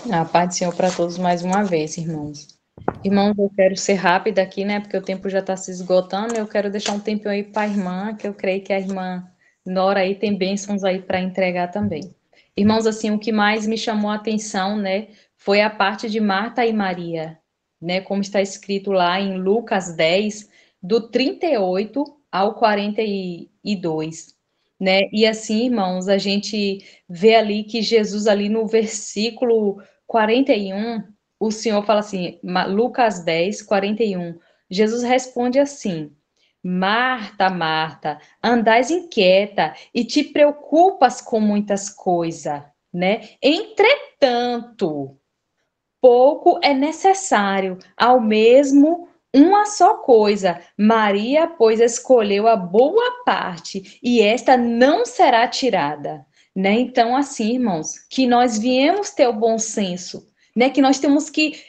A paz do Senhor para todos mais uma vez, irmãos. Irmãos, eu quero ser rápida aqui, né? Porque o tempo já está se esgotando. Eu quero deixar um tempinho aí para a irmã, que eu creio que a irmã Nora aí tem bênçãos aí para entregar também. Irmãos, assim, o que mais me chamou a atenção, né, foi a parte de Marta e Maria, né? Como está escrito lá em Lucas 10, do 38 ao 42. Né? E assim, irmãos, a gente vê ali que Jesus ali no versículo 41, o Senhor fala assim, Lucas 10, 41, Jesus responde assim, Marta, Marta, andais inquieta e te preocupas com muitas coisas, né? Entretanto, pouco é necessário, ao mesmo uma só coisa. Maria, pois, escolheu a boa parte, e esta não será tirada. Né? Então, assim, irmãos, que nós viemos ter o bom senso, né? Que nós temos que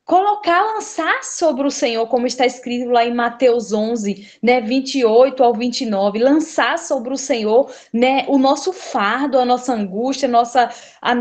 colocar, lançar sobre o Senhor, como está escrito lá em Mateus 11, né, 28 ao 29, lançar sobre o Senhor, né, o nosso fardo, a nossa angústia, a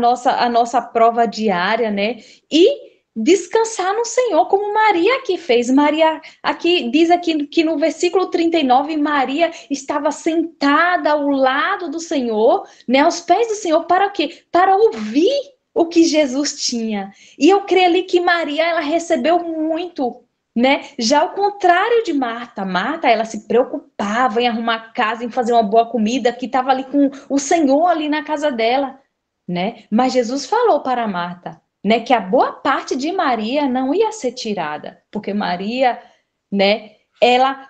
nossa prova diária, né, e descansar no Senhor, como Maria aqui fez. Maria, aqui diz aqui que no versículo 39, Maria estava sentada ao lado do Senhor, né, aos pés do Senhor, para o quê? Para ouvir o que Jesus tinha. E eu creio ali que Maria, ela recebeu muito, né? Já ao contrário de Marta. Marta, ela se preocupava em arrumar casa, em fazer uma boa comida, que estava ali com o Senhor ali na casa dela, né? Mas Jesus falou para Marta, né, que a boa parte de Maria não ia ser tirada, porque Maria, né, ela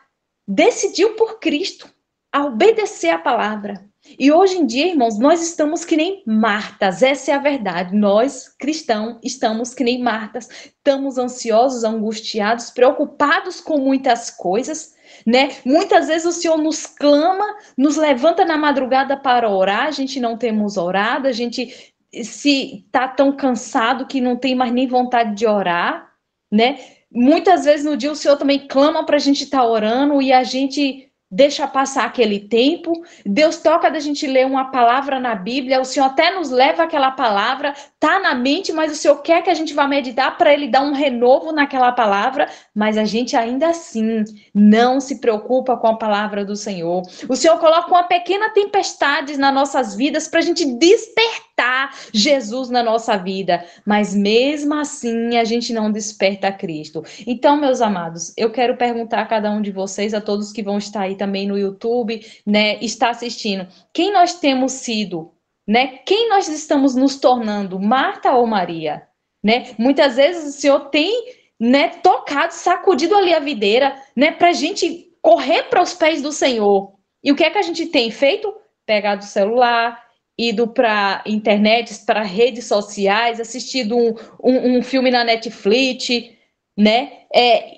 decidiu por Cristo a obedecer a palavra. E hoje em dia, irmãos, nós estamos que nem Martas, essa é a verdade. Nós, cristãos, estamos que nem Martas, estamos ansiosos, angustiados, preocupados com muitas coisas, né? Muitas vezes o Senhor nos clama, nos levanta na madrugada para orar, a gente não temos orado, a gente se está tão cansado que não tem mais nem vontade de orar, né? Muitas vezes no dia o Senhor também clama para a gente estar orando e a gente deixa passar aquele tempo. Deus toca da gente ler uma palavra na Bíblia, o Senhor até nos leva aquela palavra, tá na mente, mas o Senhor quer que a gente vá meditar para Ele dar um renovo naquela palavra, mas a gente ainda assim não se preocupa com a palavra do Senhor. O Senhor coloca uma pequena tempestade nas nossas vidas para a gente despertar Jesus na nossa vida, mas mesmo assim a gente não desperta Cristo. Então, meus amados, eu quero perguntar a cada um de vocês, a todos que vão estar aí também no YouTube, né, está assistindo, quem nós temos sido, né? Quem nós estamos nos tornando, Marta ou Maria, né? Muitas vezes o Senhor tem, né, tocado, sacudido ali a videira, né, para a gente correr para os pés do Senhor. E o que é que a gente tem feito? Pegado o celular, ido para internet, para redes sociais, assistido um filme na Netflix, né,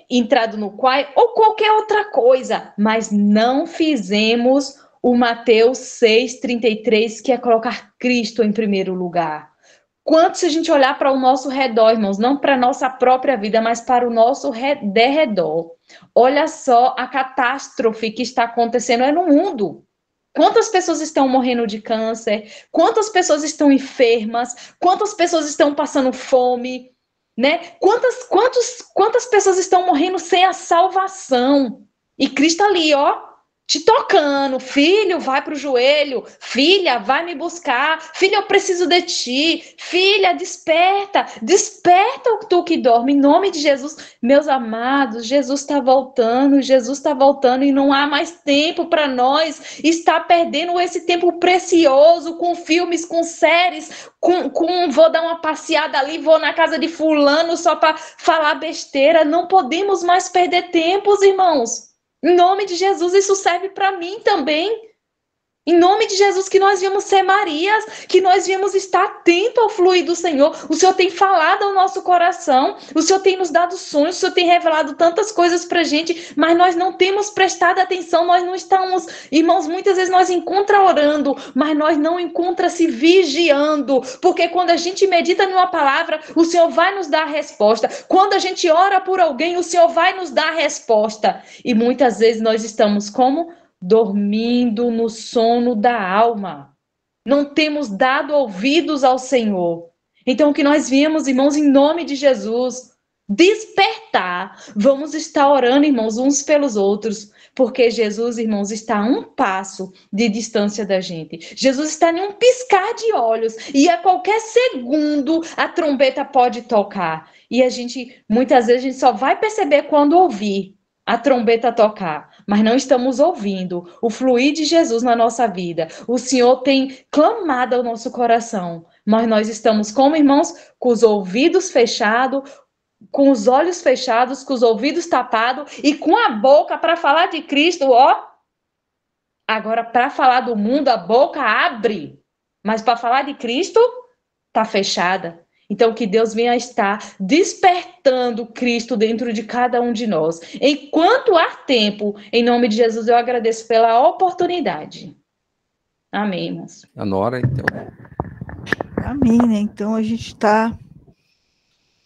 entrado no Quai, ou qualquer outra coisa, mas não fizemos o Mateus 6,33, que é colocar Cristo em primeiro lugar. Quanto se a gente olhar para o nosso redor, irmãos, não para a nossa própria vida, mas para o nosso derredor. Olha só a catástrofe que está acontecendo no mundo. Quantas pessoas estão morrendo de câncer? Quantas pessoas estão enfermas? Quantas pessoas estão passando fome? Né? Quantas pessoas estão morrendo sem a salvação? E Cristo ali, ó, te tocando, filho, vai para o joelho, filha, vai me buscar, filha, eu preciso de ti, filha, desperta, desperta tu que dorme, em nome de Jesus. Meus amados, Jesus está voltando e não há mais tempo para nós estar perdendo esse tempo precioso com filmes, com séries, vou dar uma passeada ali, vou na casa de fulano só para falar besteira. Não podemos mais perder tempos, irmãos. Em nome de Jesus, isso serve para mim também. Em nome de Jesus, que nós viemos ser Marias, que nós viemos estar atento ao fluir do Senhor. O Senhor tem falado ao nosso coração, o Senhor tem nos dado sonhos, o Senhor tem revelado tantas coisas para a gente, mas nós não temos prestado atenção, nós não estamos, irmãos, muitas vezes nós encontra orando, mas nós não encontra se vigiando, porque quando a gente medita numa palavra, o Senhor vai nos dar a resposta. Quando a gente ora por alguém, o Senhor vai nos dar a resposta. E muitas vezes nós estamos como? Dormindo no sono da alma. Não temos dado ouvidos ao Senhor. Então, o que nós viemos, irmãos, em nome de Jesus, despertar. Vamos estar orando, irmãos, uns pelos outros, porque Jesus, irmãos, está a um passo de distância da gente. Jesus está em um piscar de olhos e a qualquer segundo a trombeta pode tocar. E a gente, muitas vezes, a gente só vai perceber quando ouvir a trombeta tocar, mas não estamos ouvindo o fluir de Jesus na nossa vida. O Senhor tem clamado ao nosso coração, mas nós estamos como irmãos, com os ouvidos fechados, com os olhos fechados, com os ouvidos tapados e com a boca para falar de Cristo, ó. Agora, para falar do mundo, a boca abre, mas para falar de Cristo, tá fechada. Então, que Deus venha estar despertando Cristo dentro de cada um de nós. Enquanto há tempo, em nome de Jesus, eu agradeço pela oportunidade. Amém, irmãos. A Nora, então. Amém, né? Então, a gente está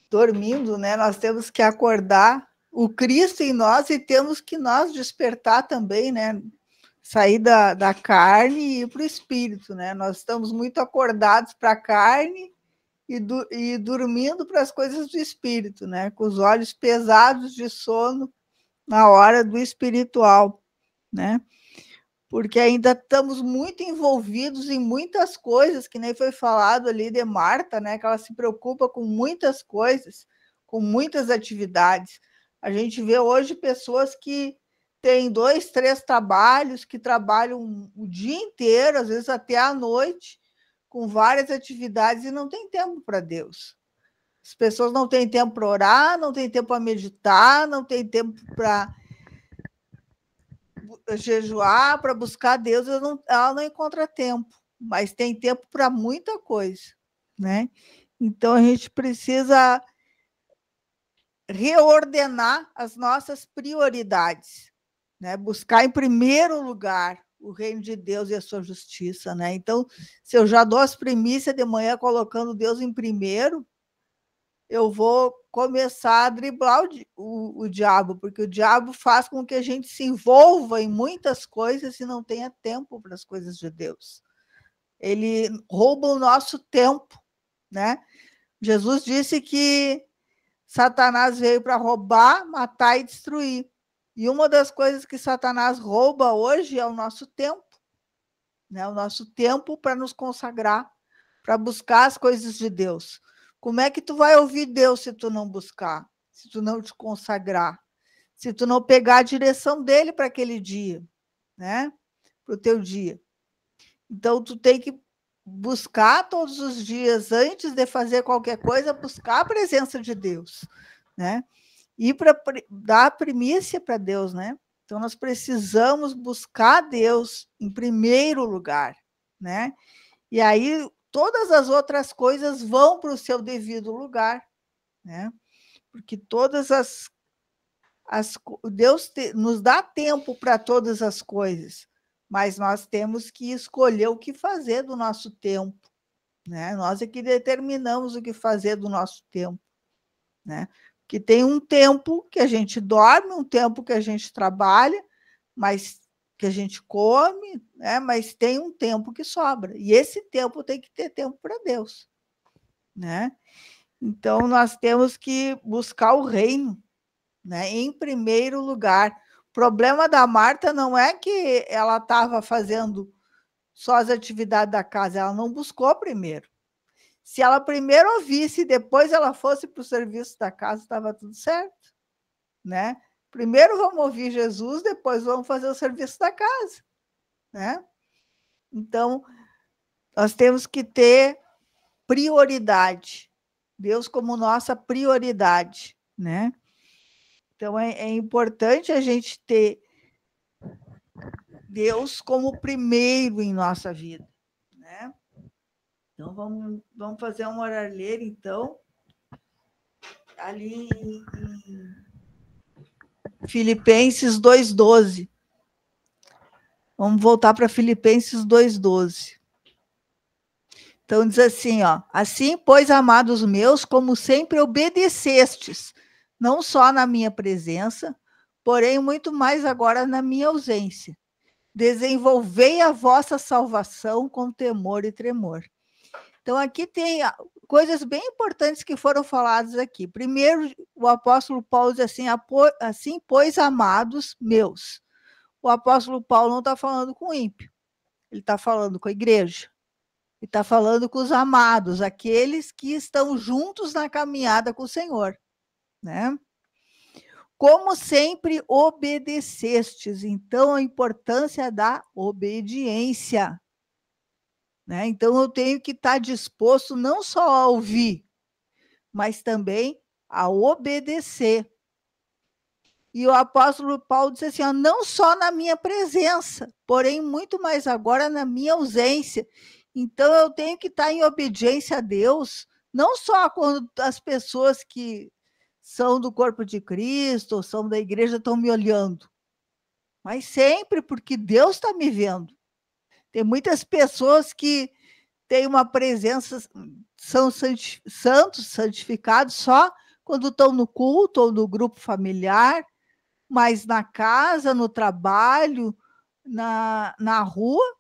dormindo, né? Nós temos que acordar o Cristo em nós e temos que nós despertar também, né? Sair da carne e ir para o Espírito, né? Nós estamos muito acordados para a carne e dormindo para as coisas do Espírito, né? Com os olhos pesados de sono na hora do espiritual, né? Porque ainda estamos muito envolvidos em muitas coisas, que nem foi falado ali de Marta, né? Que ela se preocupa com muitas coisas, com muitas atividades. A gente vê hoje pessoas que têm 2, 3 trabalhos, que trabalham o dia inteiro, às vezes até à noite, com várias atividades e não tem tempo para Deus. As pessoas não têm tempo para orar, não têm tempo para meditar, não têm tempo para jejuar, para buscar Deus, ela não encontra tempo, mas tem tempo para muita coisa, né? Então, a gente precisa reordenar as nossas prioridades, né? Buscar em primeiro lugar o reino de Deus e a sua justiça, né? Então, se eu já dou as primícias de manhã colocando Deus em primeiro, eu vou começar a driblar o diabo, porque o diabo faz com que a gente se envolva em muitas coisas e não tenha tempo para as coisas de Deus. Ele rouba o nosso tempo, né? Jesus disse que Satanás veio para roubar, matar e destruir. E uma das coisas que Satanás rouba hoje é o nosso tempo, né? O nosso tempo para nos consagrar, para buscar as coisas de Deus. Como é que tu vai ouvir Deus se tu não buscar, se tu não te consagrar, se tu não pegar a direção dele para aquele dia, né? Para o teu dia. Então, tu tem que buscar todos os dias, antes de fazer qualquer coisa, buscar a presença de Deus, né? E para dar a primícia para Deus, né? Então, nós precisamos buscar Deus em primeiro lugar, né? E aí, todas as outras coisas vão para o seu devido lugar, né? porque todas Deus nos dá tempo para todas as coisas, mas nós temos que escolher o que fazer do nosso tempo, né? Nós é que determinamos o que fazer do nosso tempo, né? Que tem um tempo que a gente dorme, um tempo que a gente trabalha, mas que a gente come, né? Mas tem um tempo que sobra. E esse tempo tem que ter tempo para Deus, né? Então, nós temos que buscar o reino, né? Em primeiro lugar. O problema da Marta não é que ela estava fazendo só as atividades da casa, ela não buscou primeiro. Se ela primeiro ouvisse e depois ela fosse para o serviço da casa, estava tudo certo, né? Primeiro vamos ouvir Jesus, depois vamos fazer o serviço da casa, né? Então, nós temos que ter prioridade, Deus como nossa prioridade, né? Então, é importante a gente ter Deus como primeiro em nossa vida, né? Então, vamos fazer uma oralheira, então, ali em Filipenses 2,12. Vamos voltar para Filipenses 2,12. Então, diz assim, ó: assim, pois, amados meus, como sempre obedecestes, não só na minha presença, porém muito mais agora na minha ausência. Desenvolvei a vossa salvação com temor e tremor. Então, aqui tem coisas bem importantes que foram faladas aqui. Primeiro, o apóstolo Paulo diz assim: assim, pois, amados meus. O apóstolo Paulo não está falando com o ímpio, ele está falando com a igreja. Ele está falando com os amados, aqueles que estão juntos na caminhada com o Senhor, né? Como sempre obedecestes, então a importância da obediência, né? Então eu tenho que estar disposto não só a ouvir, mas também a obedecer. E o apóstolo Paulo disse assim, ó, não só na minha presença, porém muito mais agora na minha ausência. Então eu tenho que estar em obediência a Deus, não só quando as pessoas que são do corpo de Cristo, ou são da igreja, estão me olhando, mas sempre, porque Deus está me vendo. Tem muitas pessoas que têm uma presença, são santos, santificados, só quando estão no culto ou no grupo familiar, mas na casa, no trabalho, na rua,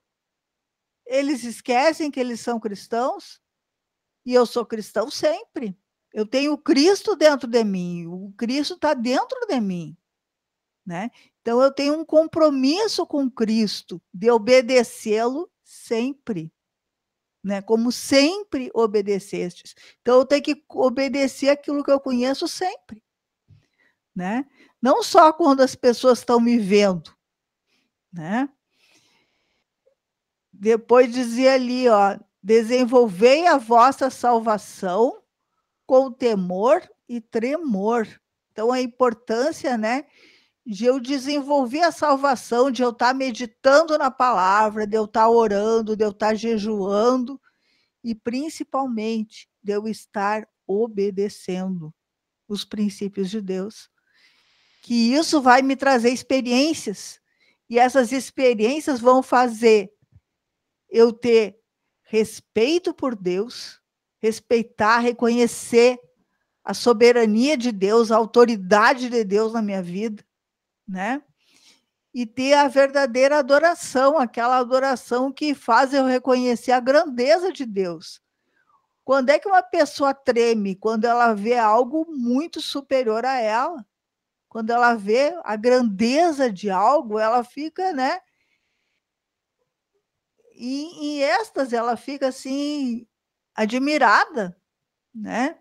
eles esquecem que eles são cristãos, e eu sou cristão sempre. Eu tenho Cristo dentro de mim, o Cristo está dentro de mim, né? Então, eu tenho um compromisso com Cristo de obedecê-lo sempre, né? Como sempre obedecestes. Então, eu tenho que obedecer aquilo que eu conheço sempre, né? Não só quando as pessoas estão me vendo, né? Depois dizia ali, ó, desenvolvei a vossa salvação com temor e tremor. Então, a importância, né, de eu desenvolver a salvação, de eu estar meditando na palavra, de eu estar orando, de eu estar jejuando, e principalmente de eu estar obedecendo os princípios de Deus. Que isso vai me trazer experiências, e essas experiências vão fazer eu ter respeito por Deus, respeitar, reconhecer a soberania de Deus, a autoridade de Deus na minha vida, né? E ter a verdadeira adoração, aquela adoração que faz eu reconhecer a grandeza de Deus. Quando é que uma pessoa treme? Quando ela vê algo muito superior a ela. Quando ela vê a grandeza de algo, ela fica, né? Em êxtase, ela fica assim, admirada, né?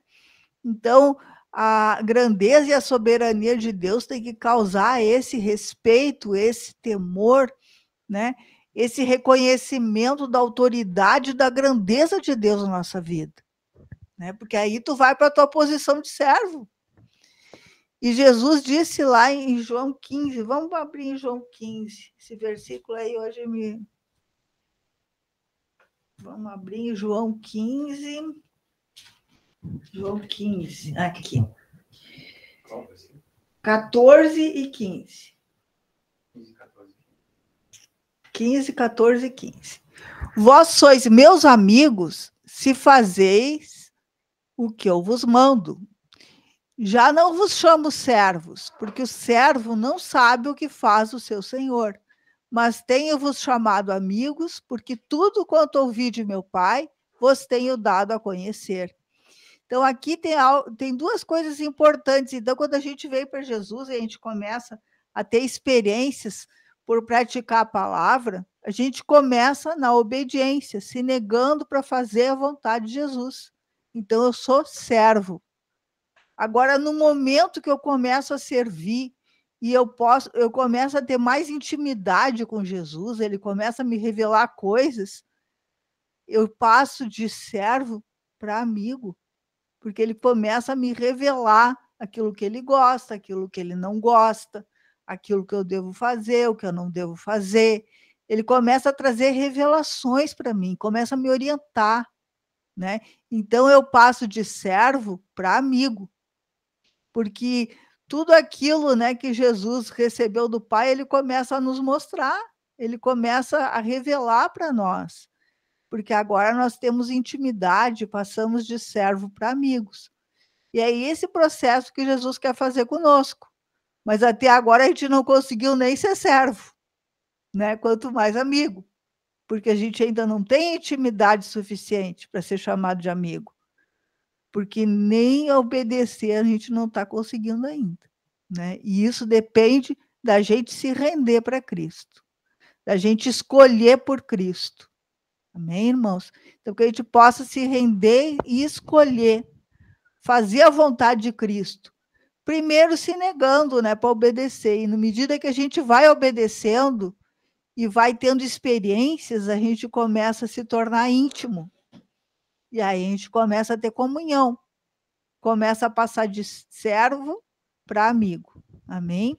Então, a grandeza e a soberania de Deus tem que causar esse respeito, esse temor, né? Esse reconhecimento da autoridade e da grandeza de Deus na nossa vida, né? Porque aí tu vai para a tua posição de servo. E Jesus disse lá em João 15, vamos abrir em João 15, esse versículo aí hoje me... Vamos abrir em João 15. João 15, aqui. 14 e 15. 15, 14 e 15. Vós sois meus amigos se fazeis o que eu vos mando. Já não vos chamo servos, porque o servo não sabe o que faz o seu senhor. Mas tenho-vos chamado amigos, porque tudo quanto ouvi de meu Pai, vos tenho dado a conhecer. Então, aqui tem duas coisas importantes. Então, quando a gente vem para Jesus e a gente começa a ter experiências por praticar a palavra, a gente começa na obediência, se negando para fazer a vontade de Jesus. Então, eu sou servo. Agora, no momento que eu começo a servir e eu começo a ter mais intimidade com Jesus, ele começa a me revelar coisas, eu passo de servo para amigo, porque ele começa a me revelar aquilo que ele gosta, aquilo que ele não gosta, aquilo que eu devo fazer, o que eu não devo fazer. Ele começa a trazer revelações para mim, começa a me orientar, né? Então, eu passo de servo para amigo, porque tudo aquilo, né, que Jesus recebeu do Pai, ele começa a nos mostrar, ele começa a revelar para nós, porque agora nós temos intimidade, passamos de servo para amigos. E é esse processo que Jesus quer fazer conosco. Mas até agora a gente não conseguiu nem ser servo, né? Quanto mais amigo, porque a gente ainda não tem intimidade suficiente para ser chamado de amigo, porque nem obedecer a gente não está conseguindo ainda, né? E isso depende da gente se render para Cristo, da gente escolher por Cristo. Amém, irmãos? Então, que a gente possa se render e escolher fazer a vontade de Cristo. Primeiro se negando, né, para obedecer. E na medida que a gente vai obedecendo e vai tendo experiências, a gente começa a se tornar íntimo. E aí a gente começa a ter comunhão. Começa a passar de servo para amigo. Amém?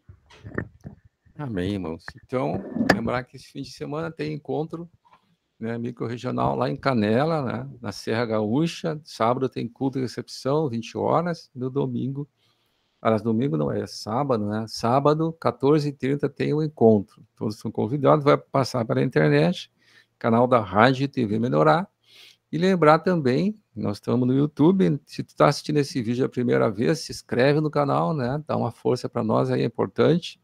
Amém, irmãos. Então, lembrar que esse fim de semana tem encontro, né, micro-regional lá em Canela, né, na Serra Gaúcha. Sábado tem culto de recepção, 20 horas. No domingo, domingo não, é sábado, né? Sábado, 14h30, tem o encontro. Todos são convidados, vai passar pela internet, canal da Rádio e TV Melhorar. E lembrar também, nós estamos no YouTube, se tu está assistindo esse vídeo a primeira vez, se inscreve no canal, né? Dá uma força para nós aí, é importante.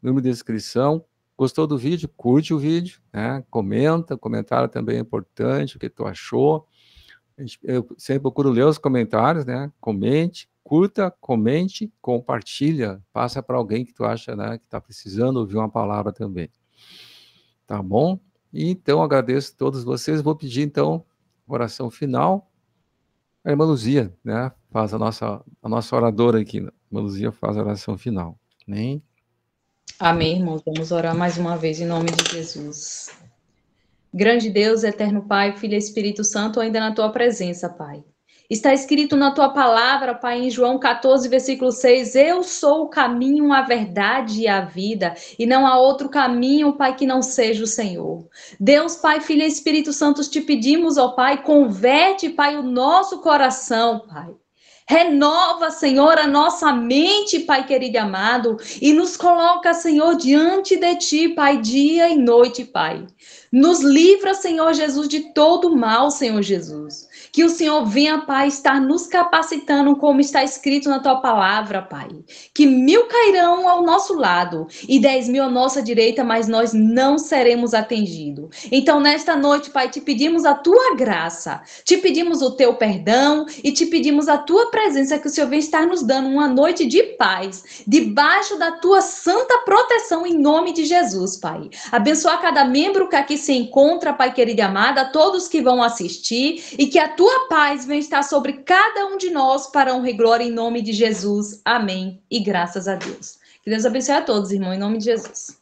Número de inscrição. Gostou do vídeo? Curte o vídeo, né? Comenta, comentário também é importante, o que tu achou. Eu sempre procuro ler os comentários, né? Comente, curta, comente, compartilha, passa para alguém que tu acha, né, que está precisando ouvir uma palavra também. Tá bom? E, então, agradeço a todos vocês. Vou pedir, então, oração final. A irmã Luzia, né, faz a nossa oradora aqui. A irmã Luzia faz a oração final. Amém? Amém, irmãos. Vamos orar mais uma vez em nome de Jesus. Grande Deus, eterno Pai, Filho e Espírito Santo, ainda na tua presença, Pai. Está escrito na tua palavra, Pai, em João 14, versículo 6, eu sou o caminho, a verdade e a vida, e não há outro caminho, Pai, que não seja o Senhor. Deus, Pai, Filho e Espírito Santo, te pedimos, ó Pai, converte, Pai, o nosso coração, Pai. Renova, Senhor, a nossa mente, Pai querido e amado, e nos coloca, Senhor, diante de Ti, Pai, dia e noite, Pai. Nos livra, Senhor Jesus, de todo mal, Senhor Jesus. Que o Senhor venha, Pai, estar nos capacitando, como está escrito na Tua palavra, Pai. Que 1000 cairão ao nosso lado e 10.000 à nossa direita, mas nós não seremos atingidos. Então, nesta noite, Pai, te pedimos a Tua graça, te pedimos o Teu perdão e te pedimos a Tua presença, que o Senhor venha estar nos dando uma noite de paz, debaixo da Tua santa proteção, em nome de Jesus, Pai. Abençoa cada membro que aqui se encontra, Pai querido e amado, a todos que vão assistir, e que a Tua paz venha estar sobre cada um de nós, para honra e glória, em nome de Jesus. Amém. E graças a Deus. Que Deus abençoe a todos, irmão, em nome de Jesus.